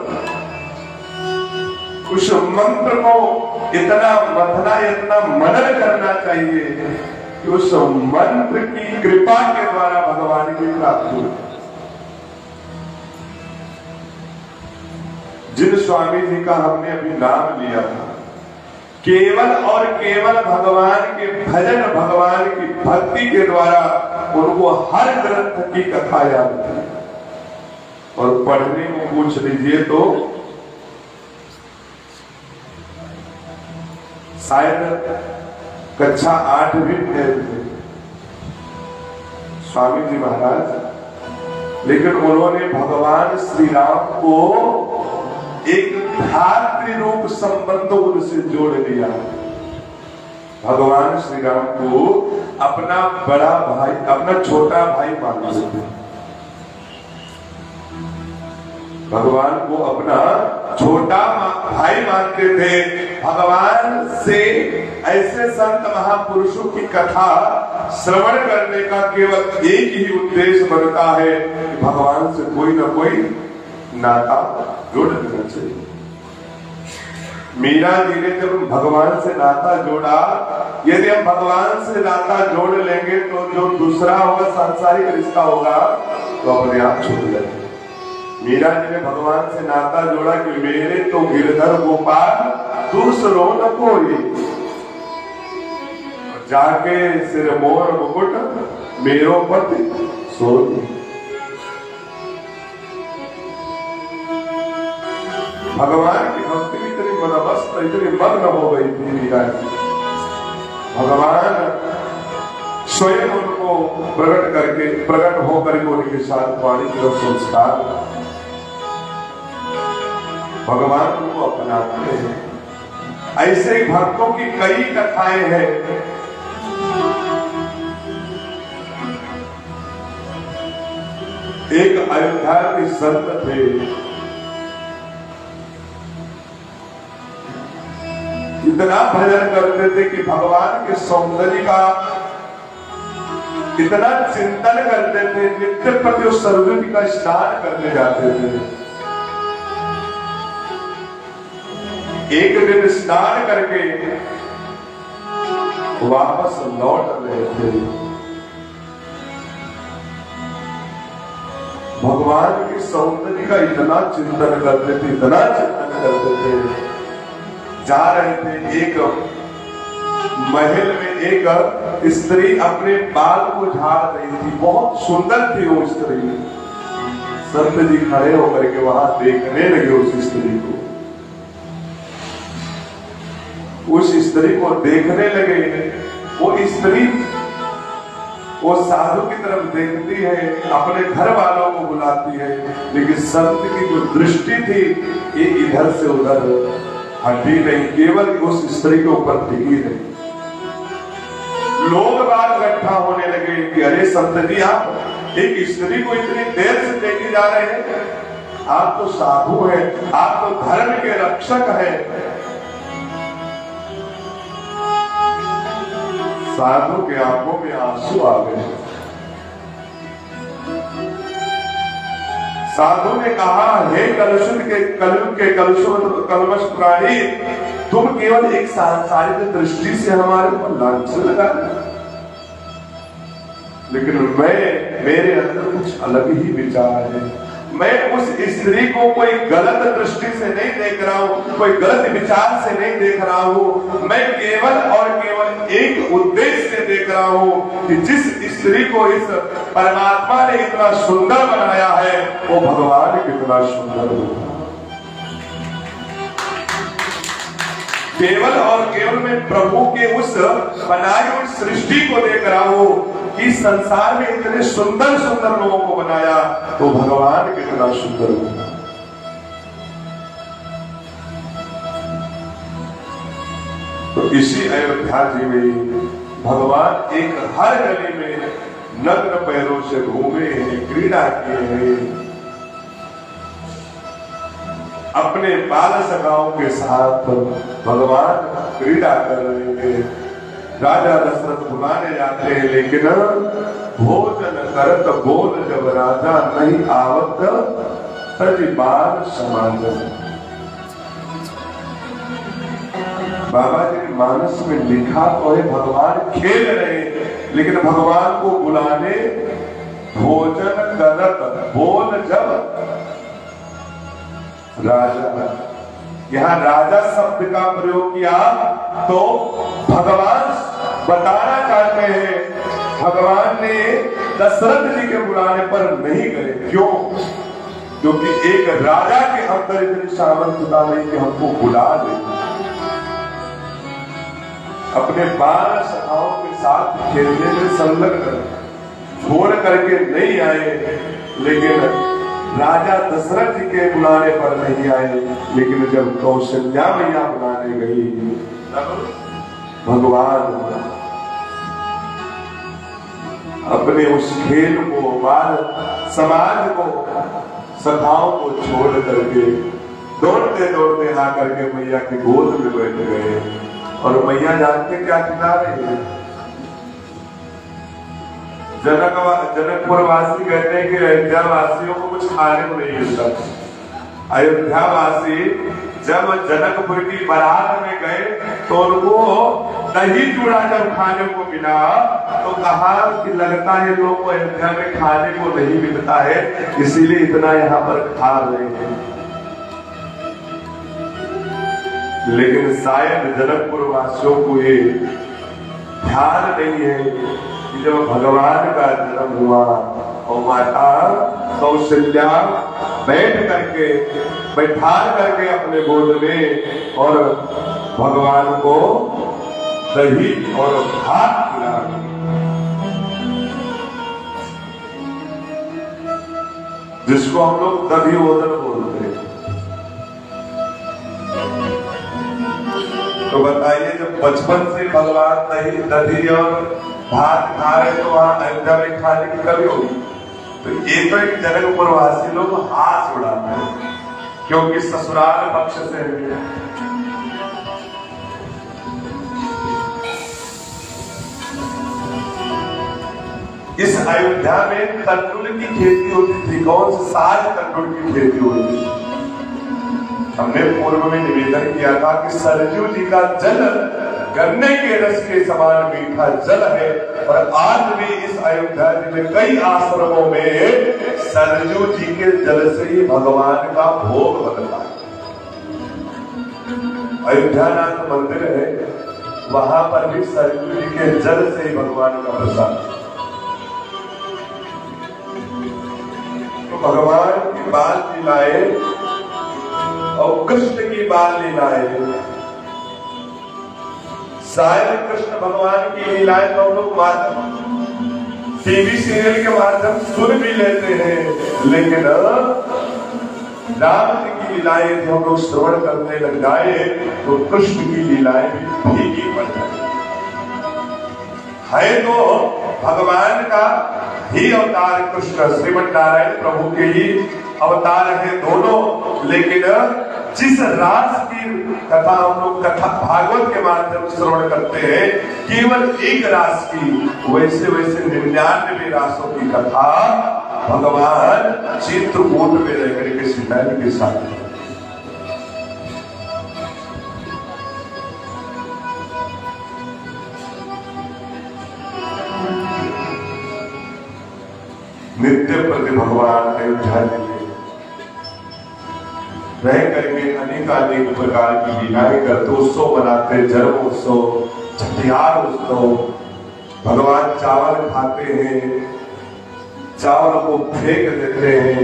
उस मंत्र को इतना मथना, इतना मनन करना चाहिए कि उस मंत्र की कृपा के द्वारा भगवान की प्राप्ति हो। जिन स्वामी जी का हमने अभी नाम लिया था, केवल और केवल भगवान के भजन, भगवान की भक्ति के द्वारा उनको हर ग्रंथ की कथा याद थी। और पढ़ने को पूछ लीजिए तो शायद कक्षा 8 भी फेल थे स्वामी जी महाराज, लेकिन उन्होंने भगवान श्री राम को एक भातृ रूप संबंध उनसे जोड़ लिया। भगवान श्री राम को अपना बड़ा भाई, अपना छोटा भाई मानते थे। भगवान को अपना छोटा भाई मानते थे। भगवान से ऐसे संत महापुरुषों की कथा श्रवण करने का केवल एक ही उद्देश्य बनता है कि भगवान से कोई ना कोई नाता जोड़ देना चाहिए। मीरा जी ने जब भगवान से नाता जोड़ा, यदि हम भगवान से नाता जोड़ लेंगे तो जो दूसरा होगा, सांसारिक रिश्ता होगा, तो अपने आप छूट जाएगा। मीरा जी ने भगवान से नाता जोड़ा कि मेरे तो गिरधर गोपाल दूसरो न कोई, जाके सिर मोर मुकुट मेरो पति सोई। भगवान की भक्ति में इतनी मनमस्त, इतनी मग्न हो गई थी मीरा जी। भगवान स्वयं उनको प्रकट होकर के उनके साथ वाणी के संस्कार, भगवान को अपनाते हैं। ऐसे भक्तों की कई कथाएं हैं। एक अयोध्या के संत थे, इतना भजन करते थे कि भगवान के सौंदर्य का इतना चिंतन करते थे, नित्य प्रति सरस्वती का स्नान करने जाते थे। एक दिन स्नान करके वापस लौट रहे थे, भगवान के सौंदर्य का इतना चिंतन करते थे, इतना चिंतन करते थे। जा रहे थे, एक महल में एक स्त्री अपने बाल को झाड़ रही थी, बहुत सुंदर थी वो स्त्री। संत जी खड़े होकर के वहां देखने लगे उस स्त्री को। उस स्त्री को देखने लगे। वो स्त्री वो साधु की तरफ देखती है, अपने घर वालों को बुलाती है, लेकिन संत की जो दृष्टि थी ये इधर से उधर हटी नहीं, केवल उस स्त्री के ऊपर टिकी रही। लोग बात इकट्ठा होने लगे कि अरे संत जी, आप एक स्त्री को इतनी देर से देखे जा रहे हैं, आप तो साधु हैं, आप तो धर्म के रक्षक हैं। साधु के आंखों में आंसू आ गए। साधु ने कहा, हे कलुषित के कलमश प्राणी, तुम केवल एक सांसारिक दृष्टि से हमारे ऊपर लांछन लगा रहे, लेकिन मेरे अंदर कुछ अलग ही विचार है। मैं उस स्त्री को कोई गलत दृष्टि से नहीं देख रहा हूँ, कोई गलत विचार से नहीं देख रहा हूँ। मैं केवल और केवल एक उद्देश्य से देख रहा हूँ कि जिस स्त्री को इस परमात्मा ने इतना सुंदर बनाया है, वो भगवान कितना सुंदर होगा। केवल और केवल मैं प्रभु के उस बनाई हुई सृष्टि को देख रहा हूँ कि संसार में इतने सुंदर सुंदर लोगों को बनाया, तो भगवान कितना सुंदर होगा। तो इसी अयोध्या जी में भगवान एक हर गली में नग्न पैरों से घूमे हैं, क्रीड़ा किए हैं, अपने बाल सखाओं के साथ भगवान क्रीड़ा कर रहे हैं। राजा दशरथ बुलाने जाते हैं, लेकिन भोजन करत बोल जब राजा नहीं आवत तज बाल समाज। बाबा जी ने मानस में लिखा तो है भगवान खेल रहे, लेकिन भगवान को बुलाने भोजन करत बोल जब राजा, यहां राजा शब्द का प्रयोग किया तो भगवान बताना चाहते हैं भगवान ने दशरथ जी के बुलाने पर नहीं गए। क्यों? क्योंकि एक राजा के अंदर इतनी सामर्थ्यता नहीं कि हमको बुला दे। अपने बाल सखाओं के साथ खेलने में संलग्न छोड़ करके नहीं आए, लेकिन राजा दशरथ जी के बुलाने पर नहीं आए। लेकिन जब कौशल्या मैया बुलाने गई, भगवान अपने उस खेल को, बाल समाज को, सखाओं को छोड़ करके दौड़ते दौड़ते आकर के मैया की गोद में बैठ गए। और मैया जानते क्या खिला रहे हैं? जनकपुर वासी कहते हैं कि अयोध्या वासियों को कुछ खाने को नहीं मिलता। अयोध्या वासी जब जनकपुर की बारात में गए तो उनको दही चूड़ा जब खाने को मिला तो कहा कि लगता है लोग को अयोध्या में खाने को नहीं मिलता है, इसीलिए इतना यहाँ पर खा रहे हैं। लेकिन शायद जनकपुर वासियों को ये ध्यान नहीं है कि जब भगवान का जन्म हुआ और माता कौशल्या बैठा करके अपने गोद में और भगवान को दही और भात खिला, जिसको हम लोग दधी ओदन बोलते हैं। तो बताइए, जब बचपन से भगवान दही और भात खा रहे तो वहां अयोध्या में खाने की कमी होगी। तो ये तो एक जनकपुर वासी लोग हाथ उड़ाते हैं, क्योंकि ससुराल पक्ष से इस अयोध्या में तंडुल की खेती होती थी। कौन से साग तंडुल की खेती होती थी? हमने पूर्व में निवेदन किया था कि सरजू जी का जल गन्ने के रस के समान मीठा जल है। और आज भी इस अयोध्या जी में कई आश्रमों में सरजू जी के जल से ही भगवान का भोग बनता है। अयोध्यानाथ मंदिर है, वहां पर भी सरजू जी के जल से ही भगवान का प्रसाद। तो भगवान की बाल लीलाएं और कृष्ण की बाल लीलाएं, शायद कृष्ण भगवान की लीलाएं तो हम लोग टीवी सीरियल के माध्यम सुन भी लेते हैं, लेकिन राम जी की लीलाएं जो हम लोग श्रवण करने लग जाए तो कृष्ण की लीलाएं भी फीकी पड़ जाए। है तो भगवान का ही अवतार कृष्ण, श्रीमद् नारायण प्रभु के ही अवतार है दोनों, लेकिन जिस रास की कथा हम लोग कथा भागवत के माध्यम से श्रवण करते हैं, केवल एक रास की, वैसे वैसे 99 रासों की कथा भगवान चित्रकूट में रहकर के सिद्धार्थ के साथ। नित्य प्रति भगवान अयोध्या जी में रह करके अनेक प्रकार की लीलाएं करते, उत्सव मनाते, जन्म उत्सव, छठियार उत्सव। भगवान चावल खाते हैं, चावल को फेंक देते हैं,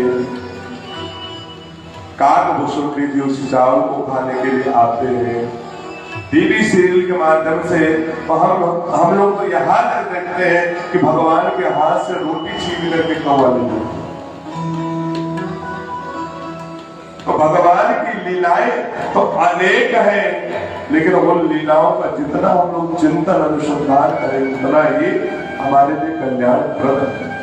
काक भुसुंडी जी उस चावल को खाने के लिए आते हैं। टीवी सीरियल के माध्यम से हम लोग तो यहाँ तक देखते हैं कि भगवान के हाथ से रोटी छीन करके खवा ली। तो भगवान की लीलाएं तो अनेक है, लेकिन वो लीलाओं का जितना हम लोग चिंतन अनुसंधान करें उतना ही हमारे लिए कल्याणप्रद है।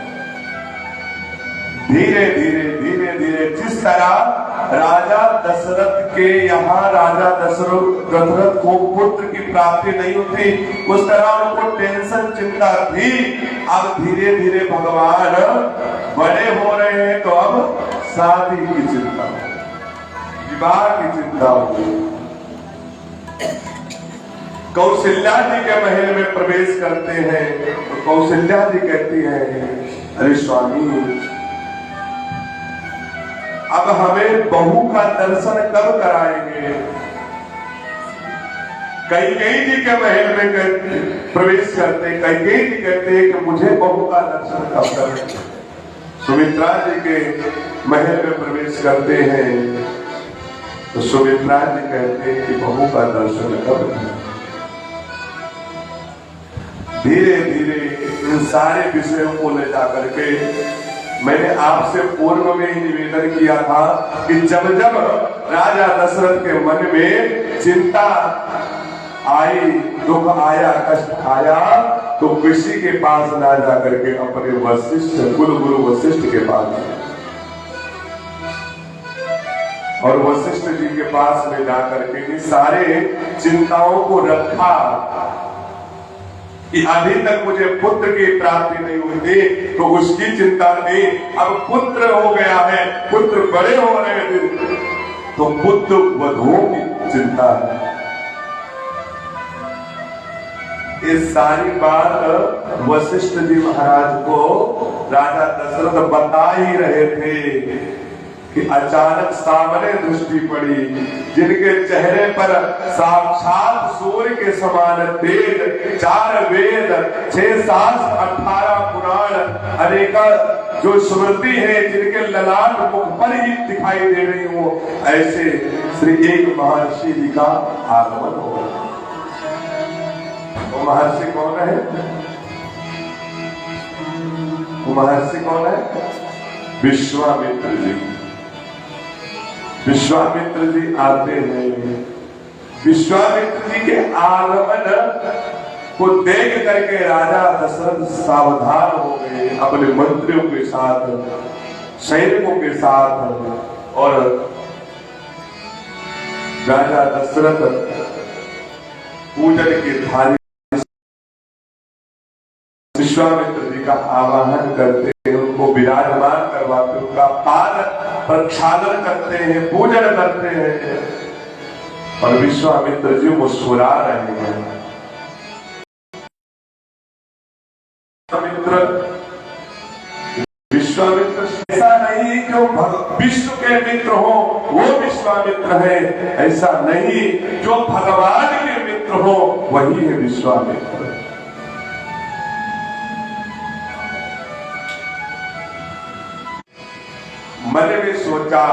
धीरे धीरे धीरे धीरे जिस तरह राजा दशरथ के यहाँ राजा दशरथ को पुत्र की प्राप्ति नहीं होती, उस तरह उनको टेंशन चिंता थी। अब धीरे धीरे भगवान बड़े हो रहे हैं तो अब शादी की चिंता, विवाह की चिंता होगी। कौशल्या जी के महल में प्रवेश करते हैं तो कौशल्या जी कहती है, अरे स्वामी, अब हमें बहू का दर्शन कब कराएंगे? कैकेयी जी के महल में प्रवेश करते, कैकेयी जी कहते हैं कि मुझे बहू का दर्शन कब करेंगे? सुमित्रा जी के महल में प्रवेश करते हैं तो सुमित्रा जी कहते हैं कि बहू का दर्शन कब करें? धीरे धीरे इन सारे विषयों को ले जाकर के मैंने आपसे पूर्व में ही निवेदन किया था कि जब जब राजा दशरथ के मन में चिंता आई, दुख आया, कष्ट आया, तो किसी के पास ना जाकर के अपने वशिष्ठ, कुल गुरु वशिष्ठ के पास, और वशिष्ठ जी के पास में जाकर के सारे चिंताओं को रखा कि अभी तक मुझे पुत्र की प्राप्ति नहीं हुई थी, तो उसकी चिंता थी। अब पुत्र हो गया है, पुत्र बड़े हो रहे थे, तो पुत्र वधुओं की चिंता है। ये सारी बात वशिष्ठ जी महाराज को राजा दशरथ बता ही रहे थे कि अचानक सामने दृष्टि पड़ी, जिनके चेहरे पर साक्षात सूर्य के समान तेज, 4 वेद, 6 शास्त्र, 18 पुराण, अनेका जो स्मृति है, जिनके ललाट मुख पर ही दिखाई दे रही हो, ऐसे श्री एक महर्षि जी का आगमन हो। वो महर्षि कौन है? वो महर्षि कौन है? विश्वामित्र जी। विश्वामित्र जी आते हैं। विश्वामित्र जी के आगमन को देख करके राजा दशरथ सावधान हो गए, अपने मंत्रियों के साथ, सैनिकों के साथ। और राजा दशरथ पूजन की थाली विश्वामित्र जी का आवाहन करते हैं, उनको विराजमान करवाते, उनका पाद प्रक्षालन करते हैं, पूजन करते हैं। और विश्वामित्र जी मुस्कुरा रहे हैं। विश्वामित्र ऐसा नहीं जो विश्व के मित्र हो वो विश्वामित्र है, ऐसा नहीं जो भगवान के मित्र हो वही है विश्वामित्र। मन में सोचा,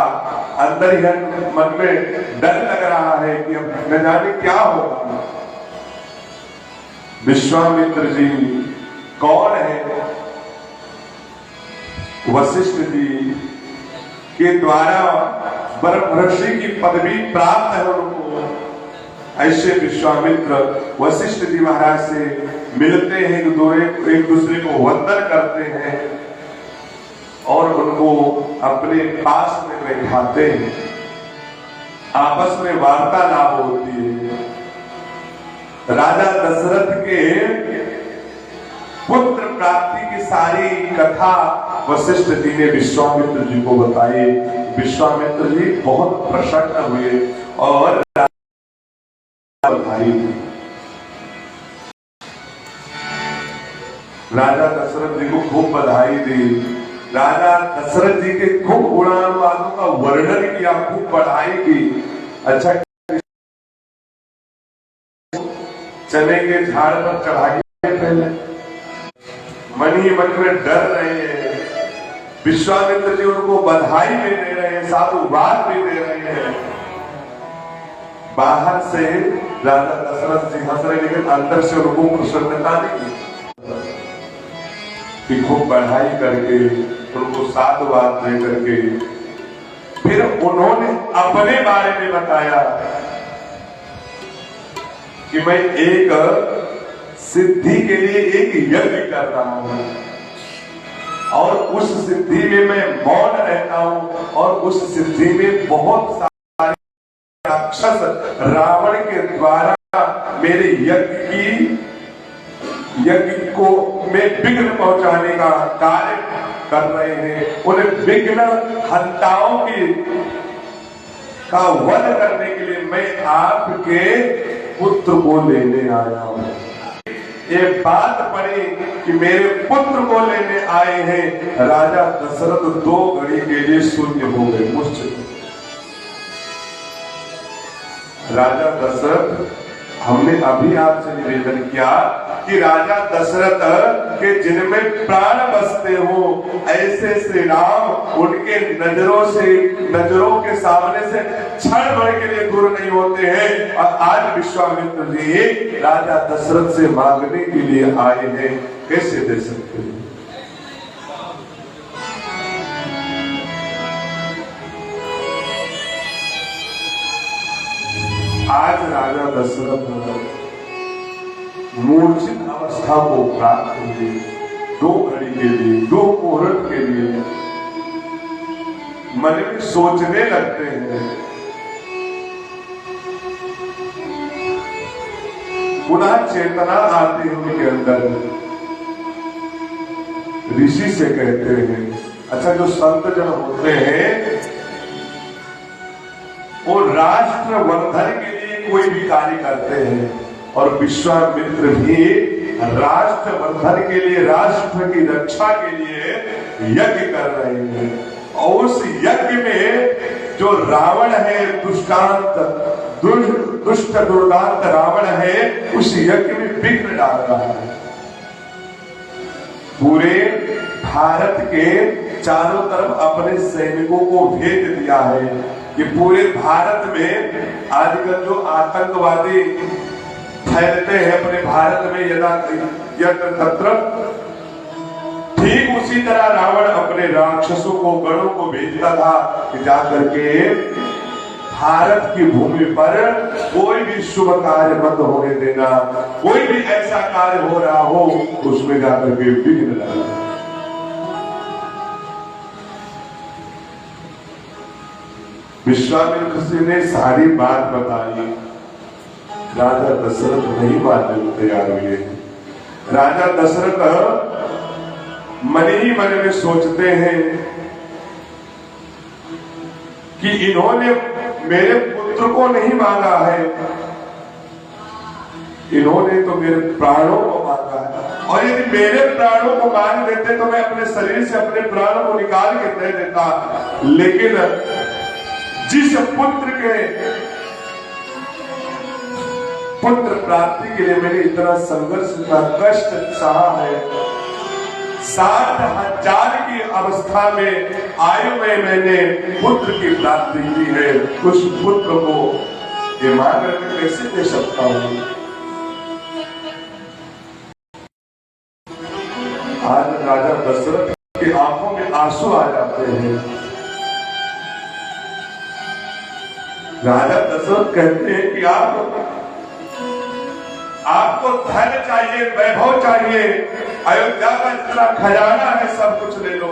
अंदर ही मन में डर लग रहा है कि अब न जाने क्या होगा। विश्वामित्र जी कौन है? वशिष्ठ जी के द्वारा ब्रह्मर्षि की पदवी प्राप्त है उनको। ऐसे विश्वामित्र वशिष्ठ जी महाराज से मिलते हैं, एक दूसरे को वंदन करते हैं और उनको अपने पास में बैठाते हैं। आपस में वार्तालाप होती है। राजा दशरथ के पुत्र प्राप्ति की सारी कथा वशिष्ठ जी ने विश्वामित्र जी को बताई। विश्वामित्र जी बहुत प्रसन्न हुए और बधाई दी। राजा दशरथ जी को खूब बधाई दी। राजा दशरथ जी के खूब गुणानुवादों का वर्णन किया, खूब बधाई की। अच्छा, चने के झाड़ पर चढ़ाई पहले मन ही मन में डर रहे हैं। विश्वामित्र जी उनको बधाई भी दे रहे हैं, साधुवाद भी दे रहे हैं। बाहर से राजा दशरथ जी हंस रहे, लेकिन अंदर से उनको प्रसन्नता नहीं कि खूब बधाई करके उनको साधुवाद दे करके फिर उन्होंने अपने बारे में बताया कि मैं एक सिद्धि के लिए एक यज्ञ कर रहा हूं और उस सिद्धि में मैं मौन रहता हूं और उस सिद्धि में बहुत सारे राक्षस रावण के द्वारा मेरे यज्ञ को में विघ्न पहुंचाने का कार्य कर रहे हैं। उन्हें विघ्न हंताओं का वध करने के लिए मैं आपके पुत्र को लेने आया हूं। ये बात पड़ी कि मेरे पुत्र को लेने आए हैं। राजा दशरथ 2 घड़ी के लिए शून्य हो गए, मुश्किल। राजा दशरथ, हमने अभी आपसे निवेदन किया कि राजा दशरथ के जिनमें प्राण बसते हो ऐसे श्री राम उनके नजरों के सामने से क्षण भर के लिए दूर नहीं होते हैं। और आज विश्वामित्र जी राजा दशरथ से मांगने के लिए आए हैं, कैसे दे सकते हैं? आज राजा दशरथ मूर्छित अवस्था को प्राप्त हुए 2 घड़ी के लिए, 2 मुहूर्त के लिए मन में सोचने लगते हैं। पुनः चेतना आती है उनके अंदर। ऋषि से कहते हैं, अच्छा जो संत जन होते हैं वो राष्ट्र वर्धन के लिए कोई भी कार्य करते हैं और विश्वामित्र भी राष्ट्र वर्धन के लिए, राष्ट्र की रक्षा के लिए यज्ञ कर रहे हैं। और उस यज्ञ में जो रावण है, दुष्ट दुर्दांत रावण है, उस यज्ञ में विघ्न डाल रहा है। पूरे भारत के चारों तरफ अपने सैनिकों को भेज दिया है कि पूरे भारत में आजकल जो आतंकवादी फैलते हैं अपने भारत में यत्र तत्र, ठीक उसी तरह रावण अपने राक्षसों को, गणों को भेजता था कि जाकर के भारत की भूमि पर कोई भी शुभ कार्य मत होने देना, कोई भी ऐसा कार्य हो रहा हो उसमें जाकर के विघ्न डालना। विश्वामित्र ने सारी बात बताई। राजा दशरथ नहीं मानने को तैयार हुए। राजा दशरथ मन ही मन में सोचते हैं कि इन्होंने मेरे पुत्र को नहीं मांगा है, इन्होंने तो मेरे प्राणों को मांगा है। और यदि मेरे प्राणों को मांग देते तो मैं अपने शरीर से अपने प्राणों को निकाल के दे देता, लेकिन जिस पुत्र प्राप्ति के लिए मैंने इतना संघर्ष, इतना कष्ट सहा है, 60,000 की अवस्था में आयु में मैंने पुत्र की प्राप्ति की है, उस पुत्र को ये मांग मैं कैसे दे सकता हूं? आज राजा दशरथ की आंखों में आंसू आ जाते हैं। राजा दशरथ कहते हैं कि आपको धन चाहिए, वैभव चाहिए, अयोध्या का जितना खजाना है सब कुछ ले लो।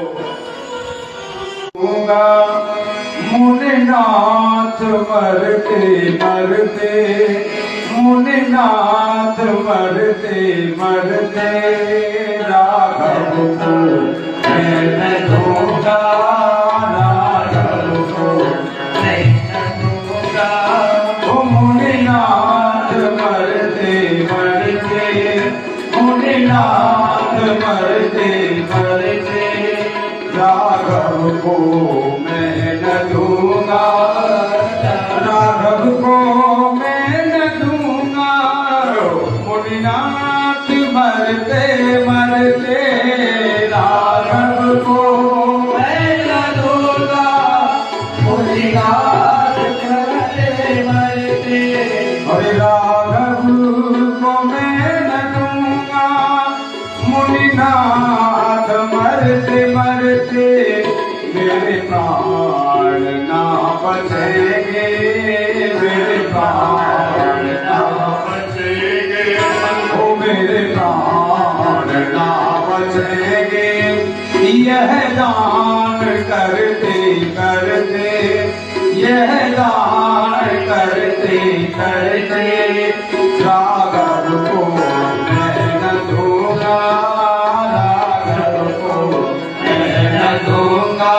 मुनिनाथ मरते मरते, मुनिनाथ मरते मरते, राघव को मैं न दूंगा, राघव को मैं न दूंगा। ओ मुनिनाथ मरते मरते, मुनिनाथ मरते मरते, राघव को मैं न दूंगा, राघव को मैं न दूंगा। मुनिनाथ मरते मरते, राघव को मैं न दूंगा, मुनिनाथ मरते मरते, अरे राघव को मैं न दूंगा, मुनिनाथ मरते मरते, मेरे प्राण ना बचेंगे, मेरे प्राण ना बचेंगे, ओ मेरे प्राण ना बचेंगे। यह दान करते करते, यह दान करते करते, राघव को मैं न दूंगा, राघव को मैं न दूंगा।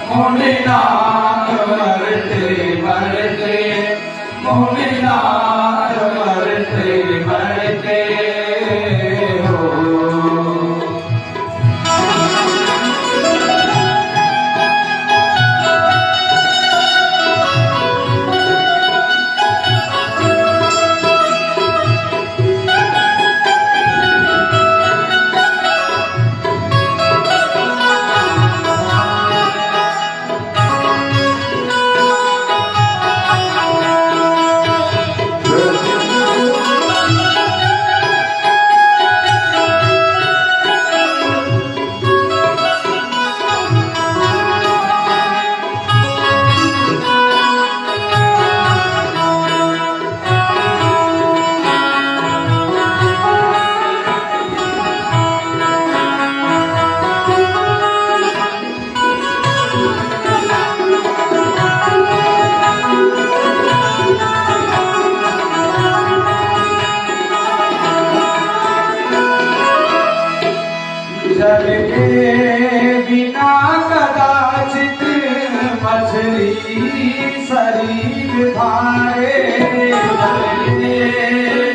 मुनिनाथ मरते मरते, मुनिनाथ मरते मरते हो। जल के बिना कदाचित मछली शरीर धारे, जल के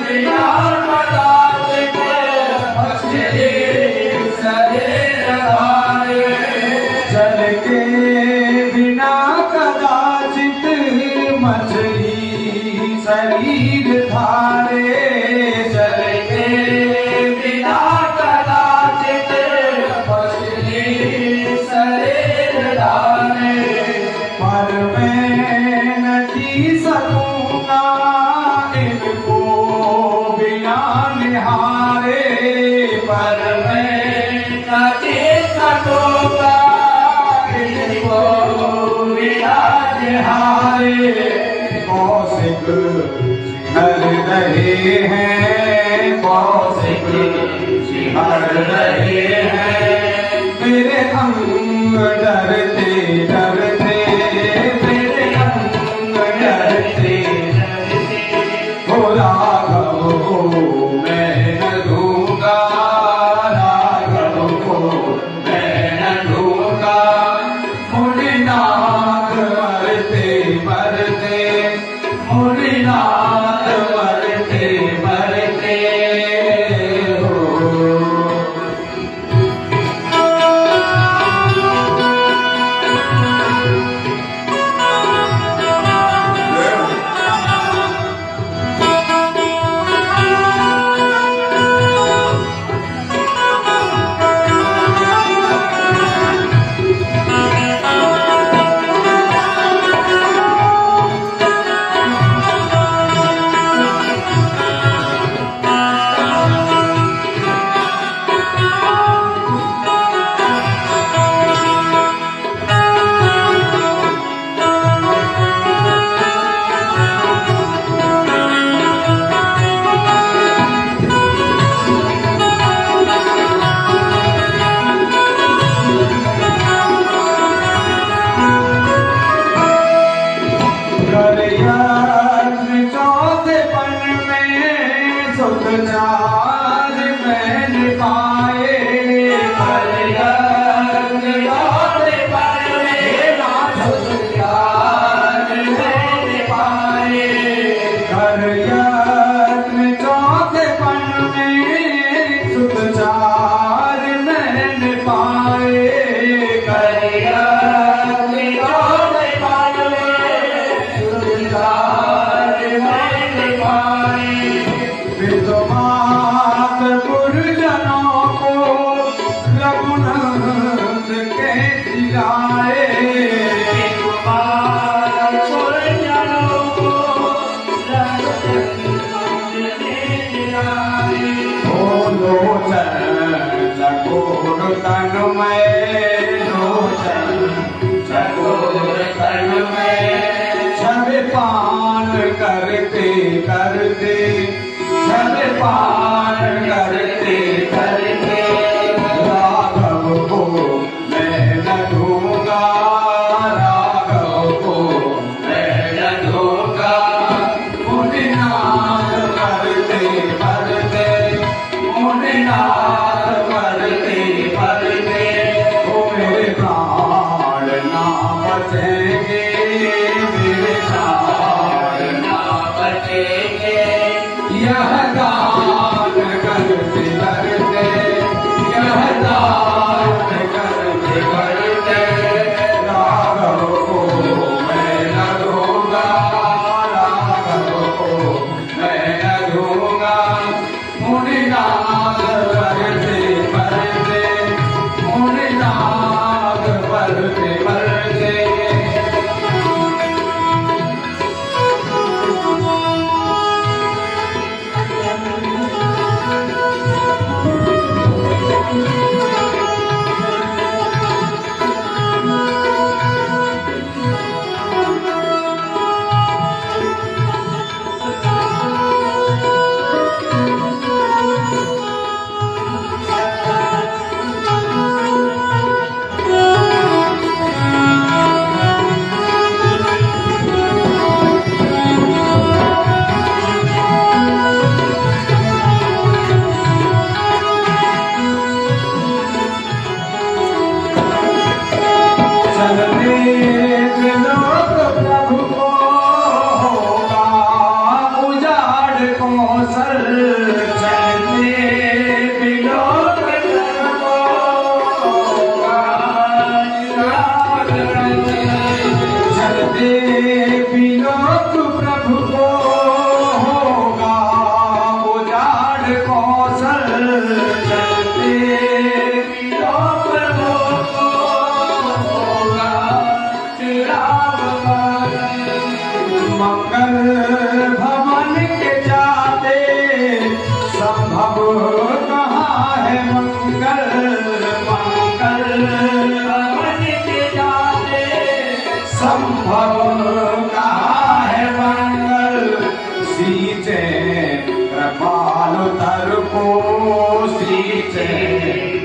बिना कदाचित मछली शरीर धारे, जल के बिना कदाचित मछली शरीर धारे, जल के बिना पर मैं न जी सकूंगा इनको बिना निहारे, पर मैं न जी सकूंगा इनको बिना निहारे। कौशिक हर रहे हैं, कौशिक हर रहे हैं, मेरे अंग डरते डरते, मेरे अंग डरते डरते, हो राघव को मैं न दूंगा, राघव को मैं न दूंगा। मुनिनाथ मरते मरते, मुनिनाथ मरते मरते हो। यज्ञ चौथे पन में सुख चार मैन पाए। कर यज्ञ चौथे पन में सुख चार मैन पाए। कर यज्ञ चौथे पन में सुख चार मैन पाए। कर यज्ञ चौथे पन में सुख चार मैन पाए। विद्वान गुरुजनों को रघुनंद के दिलाए। विद्वान गुरुजनों को रघुनंद के दिलाए। ओ लोचन चकोर तन में, लोचन चकोर तन में छवि पान करते करते, छवि पान करते करते राघव को मैं न दूंगा। राघव को मैं न दूंगा। मुनिनाद करते करते, मुनिनाद करते करते ओ मेरे प्राण ना बचेंगे। मेरे प्राण ना बचेंगे। यह दान करते करते, यह दान करते करते राघव को मैं न दूंगा। राघव को मैं न दूंगा। मुनिनाद करते करते, मुनिनाद करते करते संभव कहाँ है मंगल। सींचे कृपाल तर को, सींचे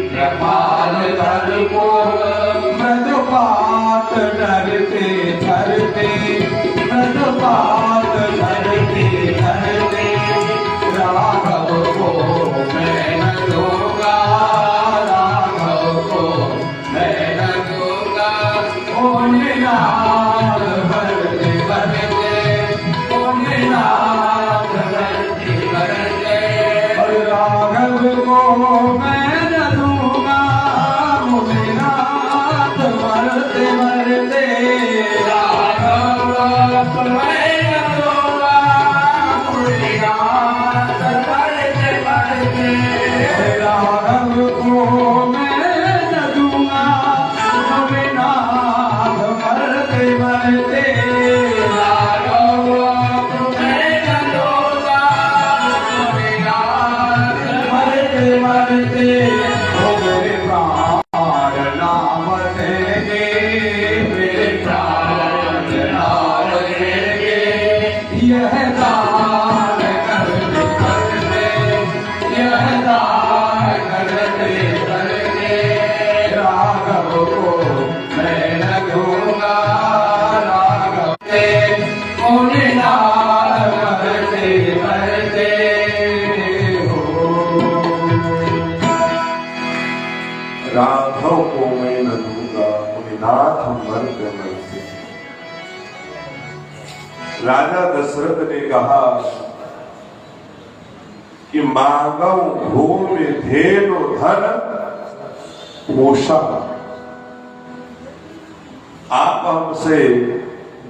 कृपाल तर को मृदुपात डरते डरते, मृदुपात डरते डरते राघव को मैं न दूंगा। राघव को मैं न दूंगा। मुनिनाद करते करते, मुनिनाद करते करते राघव को मैं न दूंगा। मुनिनाद करते करते राघव को मैं न दूंगा। मुनिनाद करते करते राघव को मैं न दूंगा। मुनिनाद करते करते राघव को मैं न दूंगा। मुनिनाद करते करते ओ मेरे प्राण ना बचेंगे। मेरे प्राण ना बचेंगे। यह दान करते करते, यह दान करते करते राघव को मैं न दूंगा। राघव निनाद करते करते हो। राघव को मैं न दूंगा मुनिनाथ मरते मरते। राजा दशरथ ने कहा कि मांगव भूमि धेनु धन पोषा। आप हमसे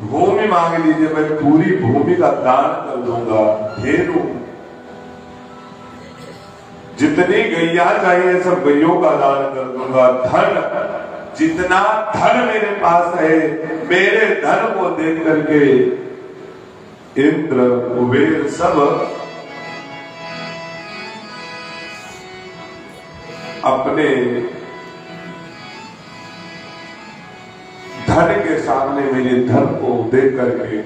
भूमि मांग लीजिए, मैं पूरी भूमि का दान कर दूंगा। धेनु जितनी गैया चाहिए सब गैयों का दान कर दूंगा। धन जितना धन मेरे पास है, मेरे धन को देख करके इंद्र कुबेर सब अपने धन के सामने मेरे धन को देख करके,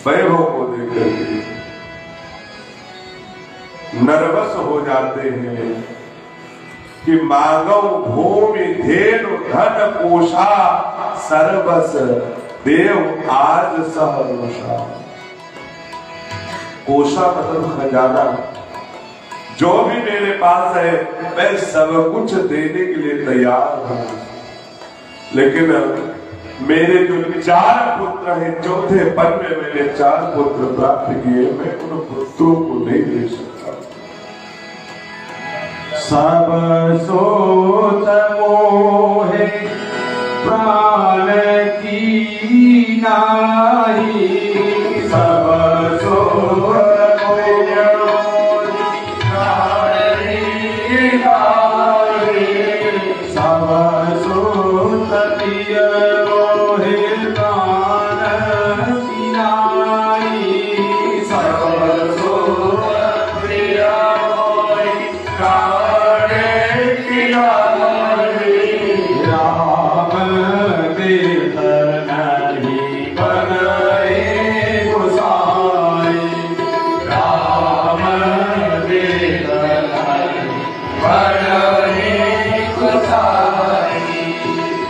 वैभव को देख करके नर्वस हो जाते हैं कि मांगव भूमि धेनु धन पोषा सर्वस देव आज सहरोषा। पोषा मतलब खजाना, जो भी मेरे पास है मैं सब कुछ देने के लिए तैयार हूं, लेकिन मेरे जो 4 पुत्र हैं, चौथे पद में मैंने 4 पुत्र प्राप्त किए, मैं उन पुत्रों को नहीं दे सकता। सब सोत मोहे प्राण की नाई। सब सोत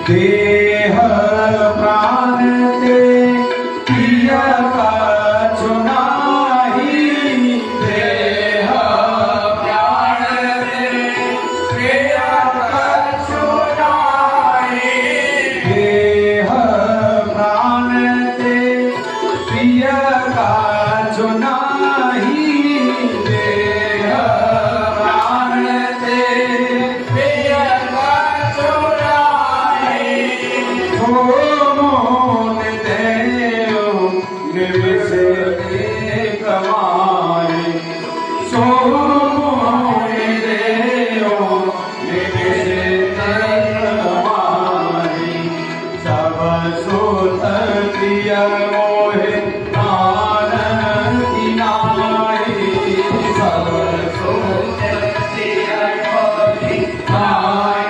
देह प्राण ते प्रिय का चुनाही। देह प्राण ते प्रिय का चुनाही। देह प्राण ते प्रिय का चुनाही। देह प्राण ते प्रिय का मोन देव निविष कमाए। सो मोन देव निविष कमाए। सब सोत प्रिय मोहे प्राण की नाई। सब सोत प्रिय मोहे प्राण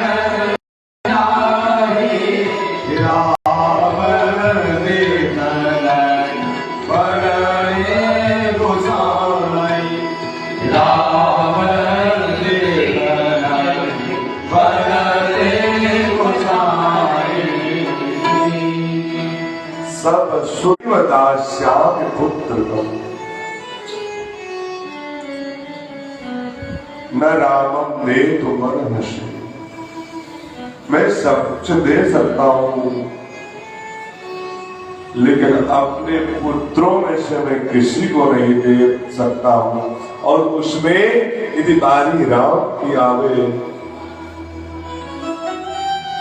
सब सूर्यदास्याम पुत्र न रामम ने तुमर हसी। मैं सब कुछ दे सकता हूं, लेकिन अपने पुत्रों में से मैं किसी को नहीं दे सकता हूं। और उसमें यदि बारी राम की आवे,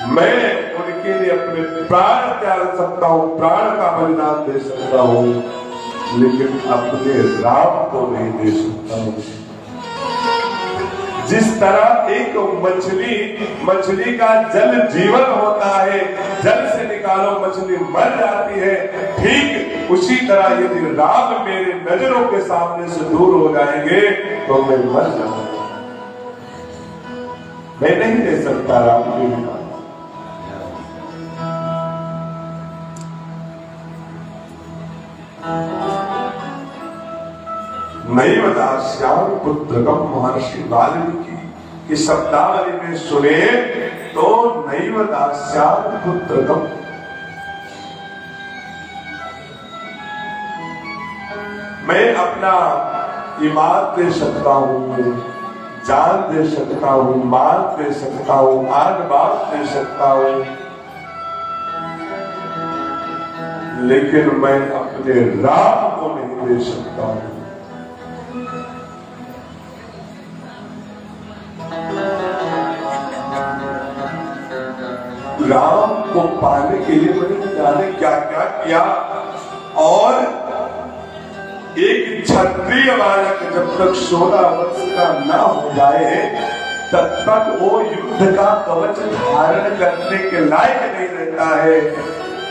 मैं उनके लिए अपने प्राण त्याग सकता हूं, प्राण का बलिदान दे सकता हूं, लेकिन अपने राम को नहीं दे सकता हूं। जिस तरह एक मछली का जल जीवन होता है, जल से निकालो मछली मर जाती है, ठीक उसी तरह यदि राम मेरे नजरों के सामने से दूर हो जाएंगे तो मैं मर जाऊंगा। मैं नहीं दे सकता राम के बिना। नैव दास्याम पुत्रकम महर्षि वाल्मीकि की शब्दावली में सुने तो नैव दास्याम पुत्रकम, मैं अपना ईमान दे सकता हूँ, जान दे सकता हूँ, माल दे सकता हूँ, आग बात दे सकता हूँ, लेकिन मैं अपने राम को नहीं दे सकता हूँ। राम को पाने के लिए मैंने जाने क्या क्या किया, और एक क्षत्रिय बालक जब तक 16 वर्ष का न हो जाए तब तक वो युद्ध का कवच धारण करने के लायक नहीं रहता है,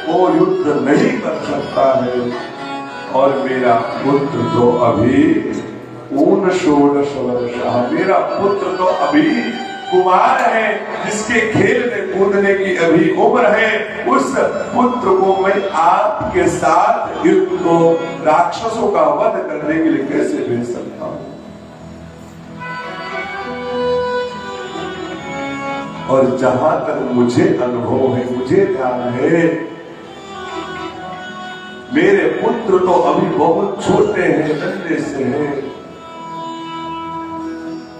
वो युद्ध नहीं कर सकता है। और मेरा पुत्र तो अभी 16 वर्ष, मेरा पुत्र तो अभी कुमार है, जिसके खेलने कूदने की अभी उम्र है। उस पुत्र को मैं आपके साथ युद्ध को, राक्षसों का वध करने के लिए कैसे भेज सकता हूं? और जहां तक मुझे अनुभव है, मुझे ध्यान है, मेरे पुत्र तो अभी बहुत छोटे हैं, नन्हे से हैं।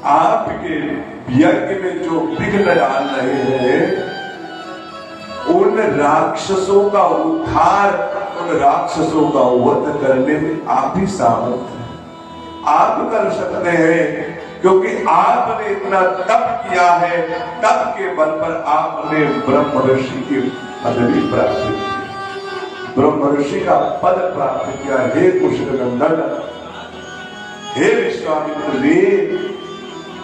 आपके यज्ञ में जो विघ्न डाल रहे हैं, उन राक्षसों का उद्धार, उन राक्षसों का वध करने में आप ही सामर्थ हैं, आप कर सकते हैं, क्योंकि आपने इतना तप किया है। तप के बल पर आपने ब्रह्म ऋषि की पदवी प्राप्त की, ब्रह्म ऋषि का पद प्राप्त किया। हे कुशलनंदन, हे विश्वामित्र जी,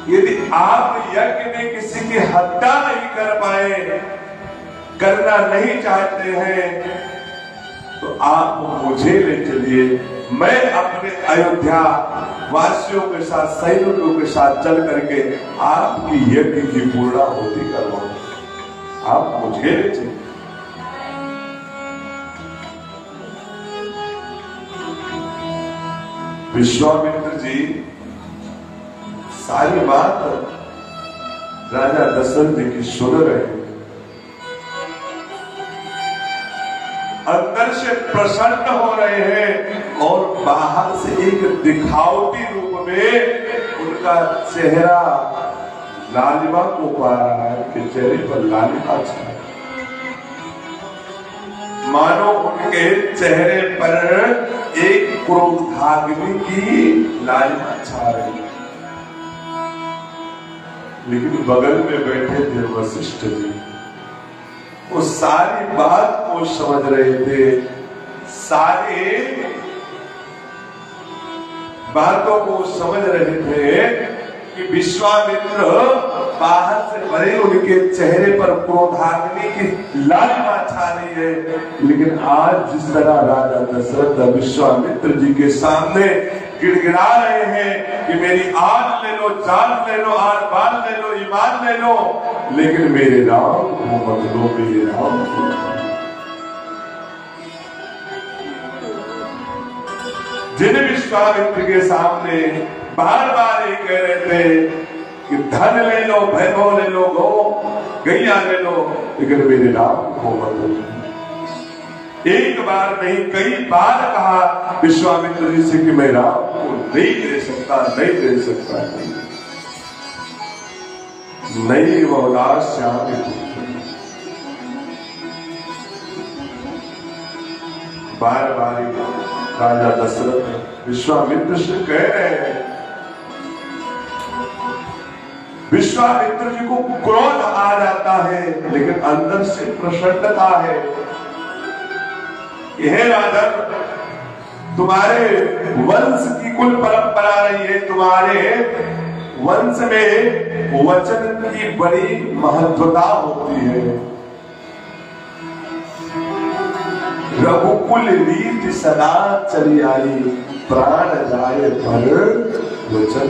यदि आप यज्ञ में किसी की हत्या नहीं कर पाए, करना नहीं चाहते हैं, तो आप मुझे ले चलिए, मैं अपने अयोध्या वासियों के साथ, सैनिकों के साथ चल करके आपकी यज्ञ की पूर्णाहुति करवाऊं। आप मुझे ले चलिए। विश्वामित्र जी सारी बात राजा दशरथ जी की सुन रहे हैं, अंदर से प्रसन्न हो रहे हैं, और बाहर से एक दिखावटी रूप में उनका चेहरा लालिमा को पा रहा है कि चेहरे पर लालिमा छा, मानो उनके चेहरे पर एक क्रोधाग्नि की लालिमा छा रही है। लेकिन बगल में बैठे थे वशिष्ठ जी, वो सारी बात को समझ रहे थे, सारे बातों को समझ रहे थे कि विश्वामित्र बाहर से भरे उनके चेहरे पर क्रोधाग्नि की लालिमा छा रही है, लेकिन आज जिस तरह राजा दशरथ विश्वामित्र जी के सामने गिड़गिड़ा रहे हैं कि मेरी आन ले लो, जान ले लो, आन बान ले लो, ईमान ले लो, लेकिन मेरे राम को मत लो, मेरे राम को। जिन विश्वामित्र के सामने बार बार ये कह रहे थे कि धन ले लो, वैभव ले लो, गो गैया ले लो, लेकिन मेरे राम को मत लो। एक बार नहीं, कई बार कहा विश्वामित्र जी से कि मैं राम को नहीं दे सकता, नहीं दे सकता, नहीं बहुदास श्याम। बार बार राजा दशरथ विश्वामित्र से कह रहे हैं। विश्वामित्र जी को क्रोध आ जाता है, लेकिन अंदर से प्रसन्नता है। हे राजन, तुम्हारे वंश की कुल परंपरा रही है, तुम्हारे वंश में वचन की बड़ी महत्वता होती है। रघुकुल रीति सदा चली आई, प्राण जाए पर वचन।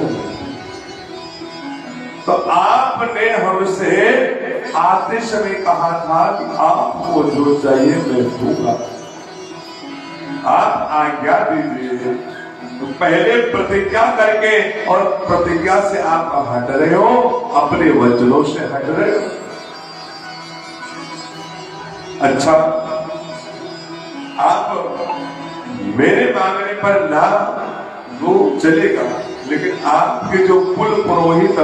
तो आपने हमसे आते समय कहा था कि आपको जो चाहिए मैं दूंगा, आप आज्ञा दीजिए। तो पहले प्रतिज्ञा करके, और प्रतिज्ञा से आप हट रहे हो, अपने वचनों से हट रहे हो। अच्छा, आप मेरे मांगने पर ना तो चलेगा, लेकिन आपके जो कुल पुरोहित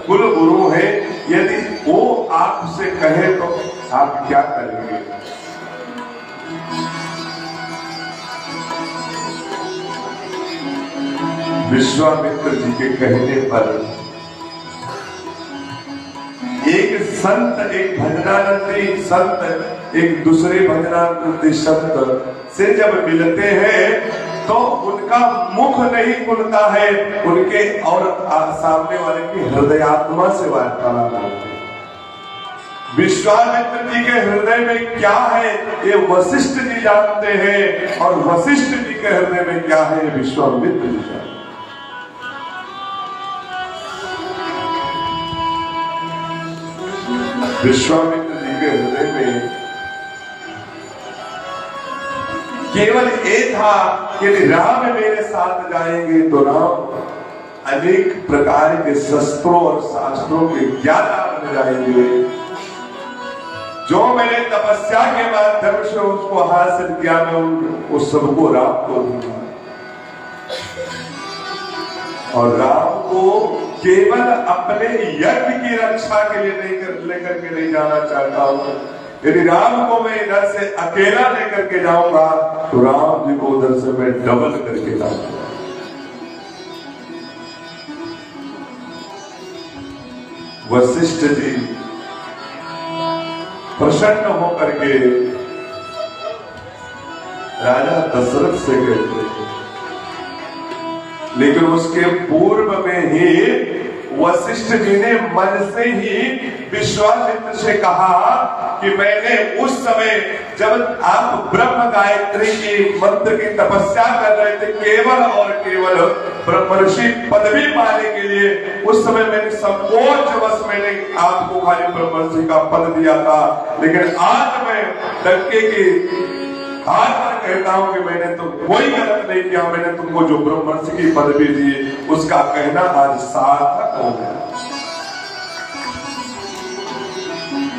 कुल गुरु हैं, यदि वो आपसे कहे तो आप क्या करेंगे? विश्वामित्र जी के कहने पर एक संत, एक भजनानंदी संत एक दूसरे भजनानंदी संत से जब मिलते हैं तो उनका मुख नहीं खुलता है, उनके और सामने वाले की हृदयात्मा से वार्तालाप होती है। विश्वामित्र जी के हृदय में क्या है ये वशिष्ठ जी जानते हैं, और वशिष्ठ जी के हृदय में क्या है ये विश्वामित्र जी जानते हैं। विश्वामित्र जी के हृदय में केवल ये था कि राम मेरे साथ जाएंगे तो राम अनेक प्रकार के शस्त्रों और शास्त्रों के ज्ञाता बन जाएंगे, जो मैंने तपस्या के माध्यम से उसको हासिल किया मैं उस सबको राम को दूंगा। और राम को केवल अपने यज्ञ की रक्षा के लिए नहीं लेकर के नहीं जाना चाहता हूं। यदि राम को मैं इधर से अकेला लेकर के जाऊंगा तो राम जी को उधर से मैं डबल करके लाऊंगा। वशिष्ठ जी प्रसन्न होकर के राजा दशरथ से कहते, लेकिन उसके पूर्व में ही वशिष्ठ जी ने मन से ही विश्वामित्र से कहा कि मैंने उस समय जब आप ब्रह्म गायत्री की मंत्र की तपस्या कर रहे थे केवल और केवल ब्रह्मर्षि पदवी पाने के लिए, उस समय मैंने संकोच वश मैंने आपको खाली ब्रह्मर्षि का पद दिया था, लेकिन आज मैं डंके की आज मैं कहता हूं कि मैंने तो कोई गलत नहीं किया, मैंने तुमको जो ब्रह्मर्षि की पदवी दी उसका कहना आज सार्थक हो गया।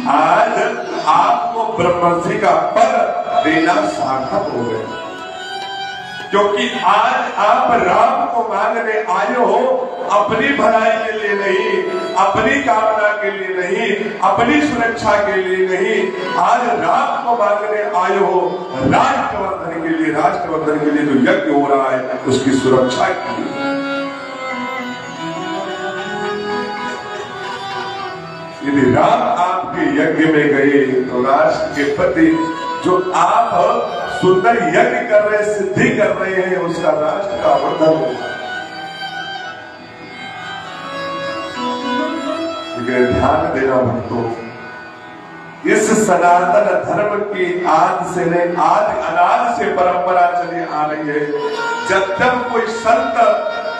आज आपको ब्रह्मर्षि का पद देना सार्थक हो गया, क्योंकि आज आप राम को मांगने आए हो अपनी भलाई के लिए नहीं, अपनी कामना के लिए नहीं, अपनी सुरक्षा के लिए नहीं, आज राम को मांगने आए हो राष्ट्रवर्धन के लिए। राष्ट्रवर्धन के लिए जो यज्ञ हो रहा है उसकी सुरक्षा के लिए। यदि राम आपके यज्ञ में गए तो राष्ट्र के प्रति जो आप सुंदर यज्ञ कर रहे, सिद्धि कर रहे हैं, उसका राष्ट्र का वर्धन होगा। ध्यान देना भक्तों, इस सनातन धर्म की आज से नहीं, आज अनाज से परंपरा चली आ रही है। जब तक कोई संत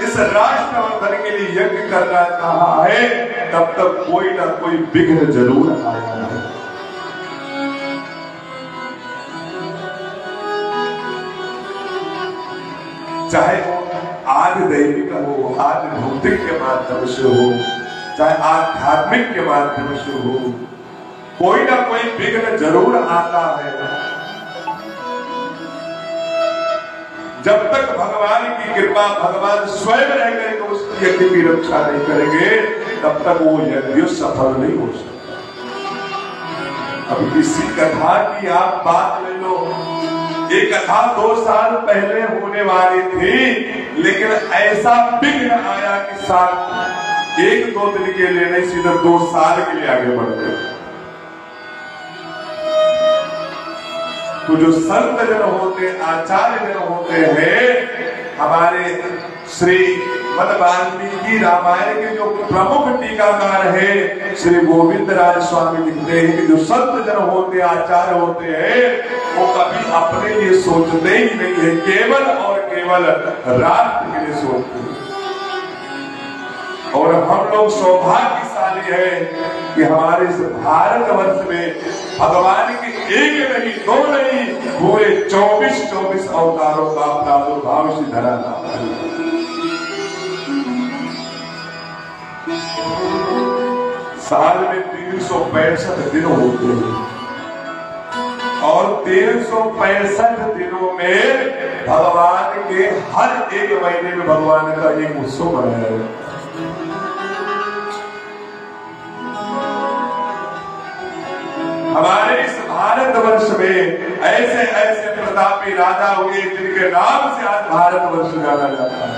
इस राष्ट्रवर्धन के लिए यज्ञ करना चाहा है तब तक कोई ना कोई विघ्न जरूर आया है। चाहे वो आज दैविक हो, आज भौतिक के माध्यम से हो, चाहे आध्यात्मिक के माध्यम से हो, कोई ना कोई विघ्न जरूर आता है। जब तक भगवान की कृपा, भगवान स्वयं रह गए तो उस यज्ञ की रक्षा नहीं करेंगे तब तक वो यज्ञ सफल नहीं हो सकता। अब इसी कथा की आप बात ले लो, ये कथा 2 साल पहले होने वाली थी, लेकिन ऐसा विघ्न आया कि साथ 1-2 दिन के लिए नहीं, सीधे 2 साल के लिए आगे बढ़ गए। तो जो संत जन होते, आचार्य जन होते हैं, हमारे श्री वाल्मीकि रामायण के जो प्रमुख टीकाकार है श्री गोविंद राज स्वामी लिखते हैं कि जो संत जन होते, आचार्य होते हैं, वो कभी अपने लिए सोचते ही नहीं है, केवल और केवल राष्ट्र के लिए सोचते हैं। और हम लोग सौभाग्यशाली हैं कि हमारे इस भारतवर्ष में भगवान के 1 नहीं 2 नहीं पूरे 24 अवतारों का प्रादुर्भाव इसी धरा था। साल में 365 दिन होते हैं और 365 दिनों में भगवान के हर एक महीने में भगवान का एक उत्सव मनाया है। हमारे इस भारतवर्ष में ऐसे ऐसे प्रतापी राजा हुए जिनके नाम से आज भारतवर्ष जाना जाता है।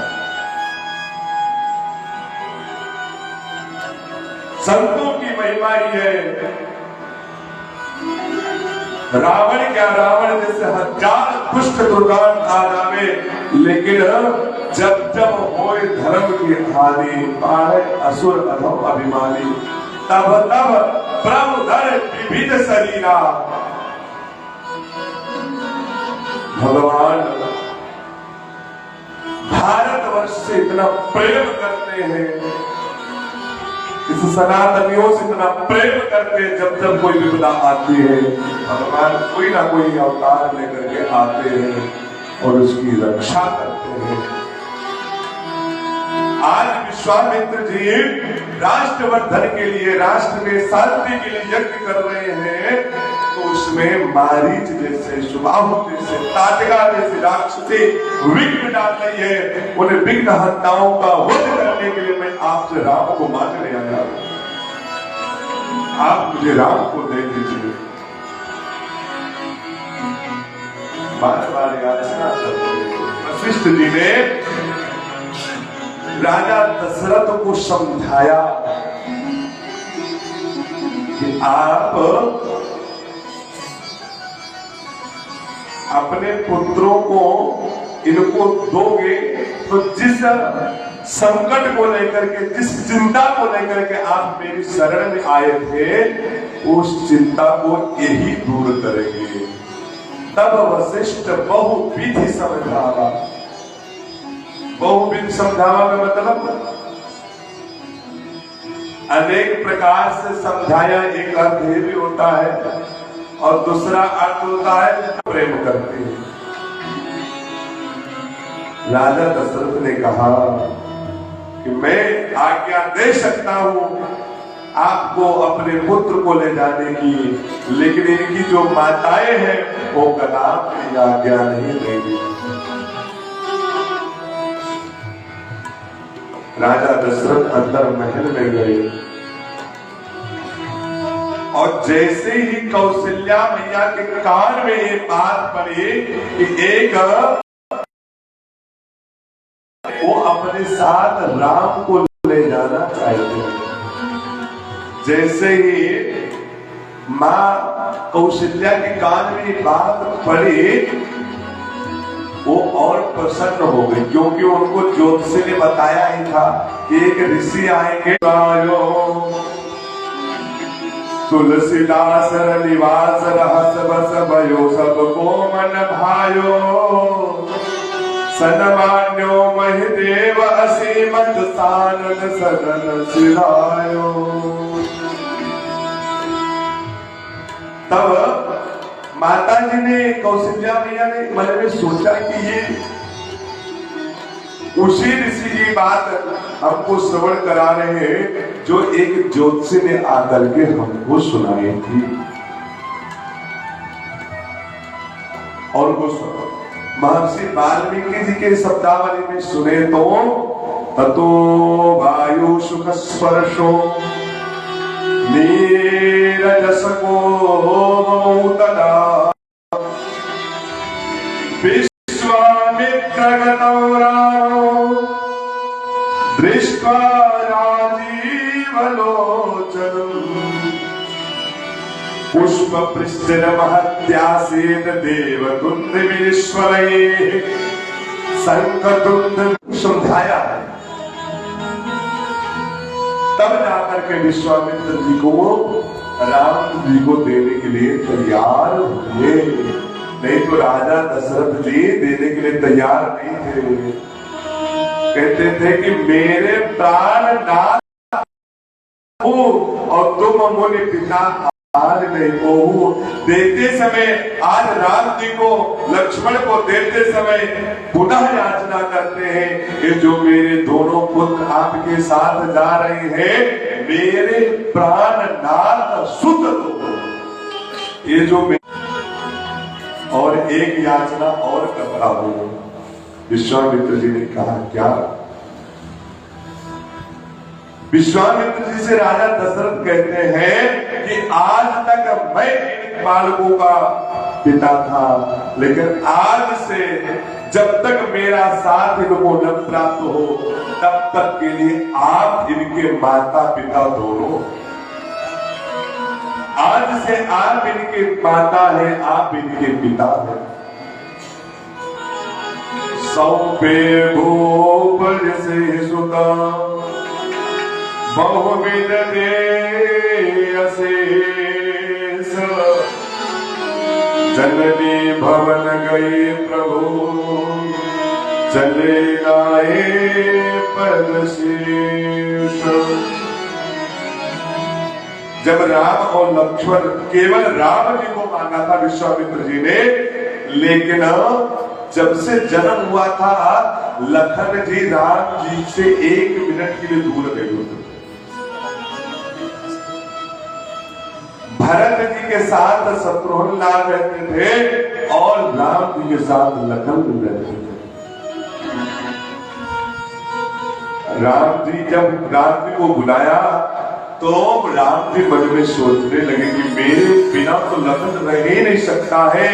संतों की महिमा ही है। रावण क्या, रावण जैसे हजार दुष्ट दुर्गान आ जावे, लेकिन जब जब होए धर्म की हानि, पाए असुर अधम अभिमानी, तब तब प्रभु धर विविध शरीरा। भगवान भारतवर्ष से इतना प्रेम करते हैं, इस सनातनियों से इतना प्रेम करते हैं, जब जब कोई विपदा आती है भगवान कोई ना कोई अवतार लेकर के आते हैं और उसकी रक्षा करते हैं। आज विश्वामित्र जी राष्ट्रवर्धन के लिए, राष्ट्र में शांति के लिए यज्ञ कर रहे हैं, तो उसमें मारीच जैसे, सुबाहु जैसे, ताटका जैसे राक्षसी विघ्न डाल रही है। उन्हें विघ्न हत्याओं का वध करने के लिए मैं आपसे राम को मांग ले आया, आप मुझे राम को दे दीजिए। बार बार याचना करते वशिष्ठ जी ने राजा दशरथ को समझाया कि आप अपने पुत्रों को इनको दोगे तो जिस संकट को लेकर के, जिस चिंता को लेकर के आप मेरी शरण में आए थे, उस चिंता को यही दूर करेंगे। तब वशिष्ठ बहुविधि समझावा। बहुविध समझावा का मतलब अनेक प्रकार से समझाया, एक अर्थ ये भी होता है और दूसरा अर्थ होता है प्रेम करते हैं। राजा दशरथ ने कहा कि मैं आज्ञा दे सकता हूं आपको अपने पुत्र को ले जाने की, लेकिन इनकी जो माताएं हैं वो कदापि आज्ञा नहीं देंगी। राजा दशरथ अंदर महल में गए और जैसे ही कौशल्या मैया के कान में ये बात पड़ी कि एक वो अपने साथ राम को ले जाना चाहते हैं, जैसे ही मां कौशल्या के कान में ये बात पड़ी, वो और प्रसन्न हो गई, क्योंकि उनको ज्योतिषी ने बताया ही था कि एक ऋषि आएंगे। तुलसीदास निवास रहस बस भयो सबको मन भायो, सनमान्यो महिदेव असीमत सानन सदन सिरायो। तब माता जी ने, कौशल्या मैया ने मन में सोचा कि ये उसी ऋषि की बात हमको श्रवण करा रहे हैं जो एक ज्योतिषी ने आकर के हमको सुनाई थी। और वो महर्षि वाल्मीकि जी के शब्दावली में सुने तो ततो वायु सुख स्पर्शो नीरजसको तदा विश्वामित्रगतो रामो दृष्ट्वा राजीवलोचनम् पुष्पपृष्ठमहत्यासीत् देवदुन्दुभिरीश्वरैः शंखदुन्दुभ समझाया। तब जाकर के विश्वामित्र जी को राम जी को देने के लिए तैयार हुए, नहीं तो राजा दशरथ जी देने के लिए तैयार नहीं थे। कहते थे कि मेरे प्राण नाथ हो और तुम मुनि पिता आज नहीं हो। देते समय आज राम जी को, लक्ष्मण को देते समय पुनः याचना करते हैं कि जो मेरे दोनों पुत्र आपके साथ जा रहे हैं, मेरे प्राणनाथ सुत दो। ये जो और एक याचना और करता हूं। विश्वामित्र जी ने कहा, क्या? विश्वामित्र जी से राजा दशरथ कहते हैं कि आज तक मैं इन बालकों का पिता था, लेकिन आज से जब तक मेरा साथ इनको न प्राप्त हो तब तक के लिए आप इनके माता पिता दोनों। आज से आप इनके माता हैं, आप इनके पिता हैं। सौंपे भूप से सुता बहुविध दे अशेष, जननी भवन गए प्रभु चले आए पद शीर्ष। जब राम और लक्ष्मण, केवल राम जी को मांगा था विश्वामित्र जी ने, लेकिन जब से जन्म हुआ था लखन जी राम जी से 1 मिनट के लिए दूर नहीं होते। भरत जी के साथ शत्रुघ्न लाल रहते थे और राम जी के साथ लखन भी रहते थे। राम जी जब राम जी को बुलाया तो राम जी मन में सोचने लगे कि मेरे बिना तो लखन रह ही नहीं सकता है।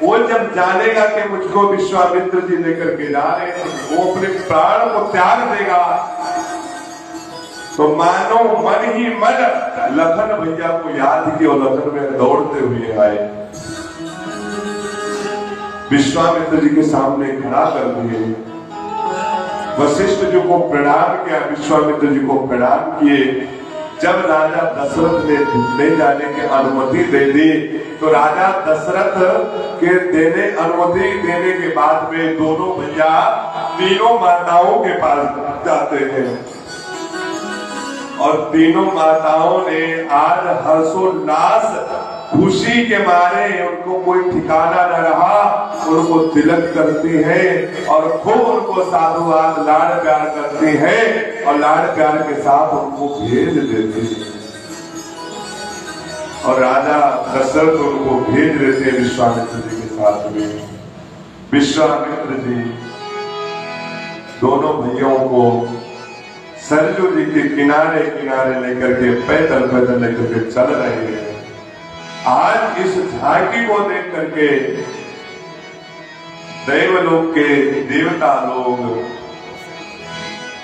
वो जब जानेगा कि मुझको विश्वामित्र जी लेकर के जा रहे हैं, वो अपने प्राण को त्याग देगा। तो मानो मन ही मन लखन भैया को याद किया और लखन में दौड़ते हुए आए, विश्वामित्र जी के सामने खड़ा कर दिए। वशिष्ठ जी को प्रणाम किया, विश्वामित्र जी को प्रणाम किए। जब राजा दशरथ ने ले जाने की अनुमति दे दी तो राजा दशरथ के अनुमति देने के बाद में दोनों भैया तीनों माताओं के पास जाते हैं और तीनों माताओं ने आज हर्षोल्लास खुशी के मारे, उनको कोई ठिकाना न रहा, उनको तिलक करती हैं और खूब उनको साधुवाद लाड़ प्यार करती हैं और लाड़ प्यार के साथ उनको भेज देती हैं। और राजा दशरथ उनको भेज देते हैं विश्वामित्र जी के साथ में। विश्वामित्र जी दोनों भैयाओं को सरयू जी के किनारे किनारे लेकर के पैदल पैदल लेकर के चल रहे हैं। आज इस झांकी को देख करके देवलोक के देवता लोग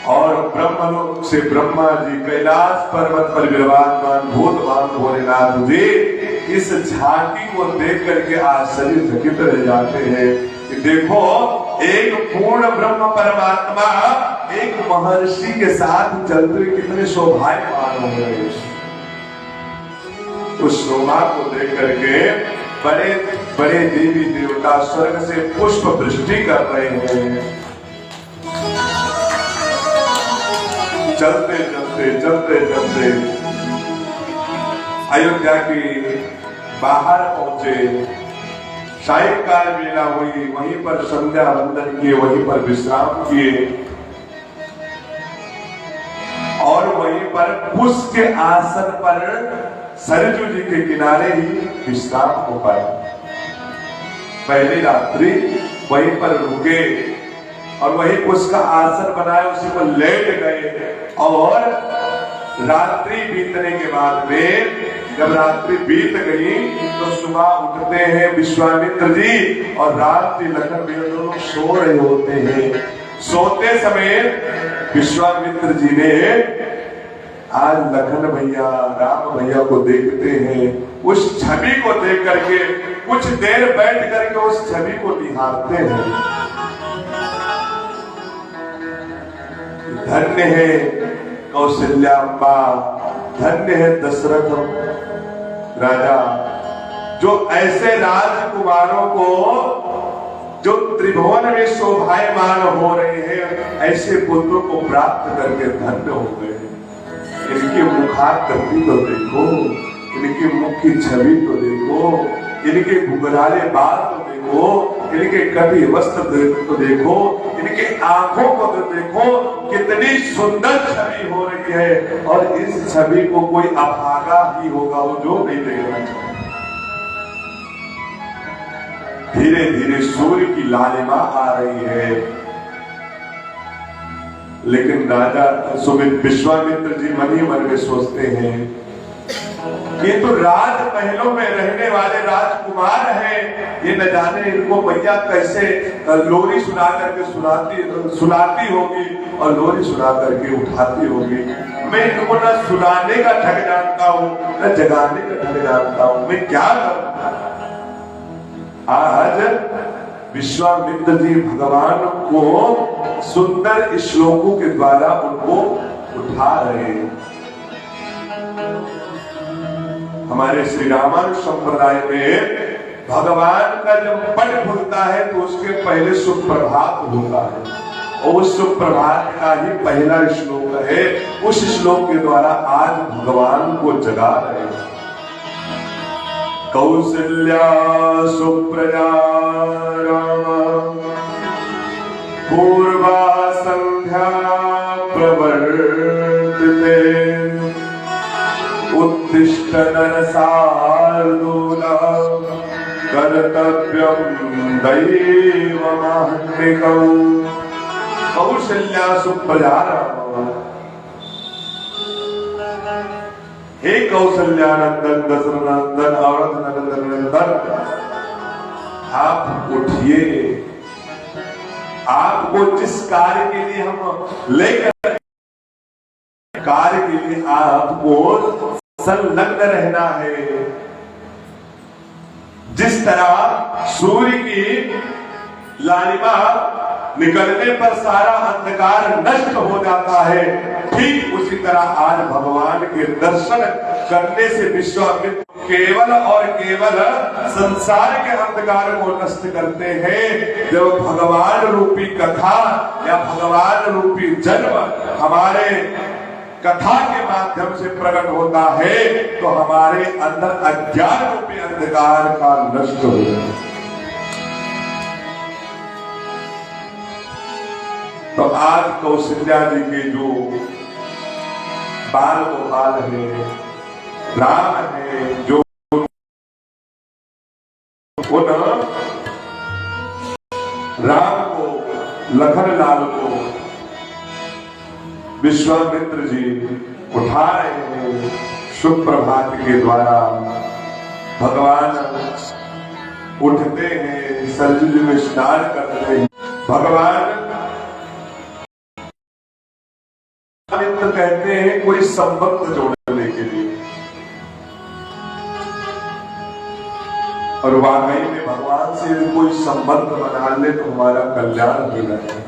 और ब्रह्मलोक से ब्रह्मा जी, कैलाश पर्वत पर विराजमान भूतवान भोलेनाथ जी इस झांकी को देख करके आश्चर्यचकित रह जाते हैं कि देखो, एक पूर्ण ब्रह्म परमात्मा एक महर्षि के साथ चलते हुए कितने शोभायमान हो गए। उस शोभा को देख करके बड़े बड़े देवी देवता स्वर्ग से पुष्प वृष्टि कर रहे हैं। चलते चलते चलते चलते अयोध्या की बाहर पहुंचे। सायंकाल मेला हुई, वहीं पर संध्या वंदन किए, वहीं पर विश्राम किए और वहीं पर पुष्प के आसन पर सरयू जी के किनारे ही विश्राम हो पाया। पहली रात्रि वहीं पर रुके और वहीं उसका आसन बनाया, उसी पर लेट गए और रात्रि बीतने के बाद में, जब रात्रि बीत गई तो सुबह उठते हैं विश्वामित्र जी और रात जी लखन भैया दोनों सो रहे होते हैं। सोते समय विश्वामित्र जी ने आज लखन भैया राम भैया को देखते हैं, उस छवि को देख करके कुछ देर बैठ करके उस छवि को निहारते हैं। धन्य है कौशल्याम्बा, धन्य है दशरथ राजा, जो ऐसे राजकुमारों को जो त्रिभुवन में शोभायमान हो रहे हैं, ऐसे पुत्रों को प्राप्त करके धन्य हो गए। इनकी मुखाकृति तो देखो, इनकी मुख की छवि तो देखो, इनके घुघराले बाल तो देखो, इनके कटी वस्त्र तो देखो, इनके आंखों को तो देखो, कितनी सुंदर छवि हो रही है। और इस छवि को कोई अभागा ही होगा वो जो नहीं देखना चाहिए। धीरे धीरे सूर्य की लालिमा आ रही है। लेकिन राजा विश्वामित्र जी मन ही मन में सोचते हैं, ये तो राजमहलों में रहने वाले राजकुमार हैं, ये न जाने इनको मैया कैसे लोरी सुना करके सुनाती होगी और लोरी सुना करके उठाती होगी। मैं इनको न सुनाने का ढंग जानता हूँ न जगाने का ढंग जानता हूँ, मैं क्या करूँ। आज विश्वामित्र जी भगवान को सुंदर श्लोकों के द्वारा उनको उठा रहे हैं। हमारे श्री रामानुज संप्रदाय में भगवान का जब पट खुलता है तो उसके पहले सुप्रभात होता है और उस सुप्रभात का ही पहला श्लोक है। उस श्लोक के द्वारा आज भगवान को जगा रहे हैं। कौसल्या सुप्रजा राम पूर्वा संध्या प्रवर्तते उत्तिष्ठ नरसार्दूला कर्तव्यं दैवमाह्निकम्। कौसल्या सुप्रजा राम, हे कौसल्यानंदन दशरथनंदन औरत नंदन, आप उठिए। आपको जिस कार्य के लिए हम लेकर कार्य के लिए आपको संलग्न रहना है, जिस तरह सूर्य की लालिमा निकलने पर सारा अंधकार नष्ट हो जाता है, ठीक उसी तरह आज भगवान के दर्शन करने से विश्वामित्र केवल और केवल संसार के अंधकार को नष्ट करते हैं। जब भगवान रूपी कथा या भगवान रूपी जन्म हमारे कथा के माध्यम से प्रकट होता है तो हमारे अंदर अज्ञान रूपी अंधकार का नष्ट हो जाता है। तो आज कौशल्या जी के जो बाल गोपाल है, राम है, जो उन राम को, लखन लाल को विश्वामित्र जी उठा रहे हैं। शुभ प्रभात के द्वारा भगवान उठते हैं, सरजू में स्नान करते हैं। भगवान कहते हैं कोई संबंध जोड़ने के लिए, और वाकई में भगवान से कोई संबंध बना ले तो हमारा कल्याण हो जाए।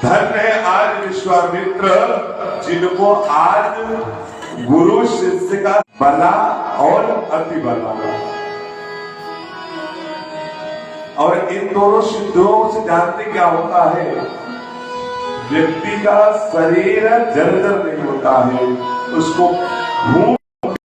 धन्य है आज विश्वामित्र जिनको आज गुरु शिष्य का बला और अति बला, और इन दोनों सिद्धों से जानते क्या होता है, व्यक्ति का शरीर जर्जर नहीं होता है, उसको भूख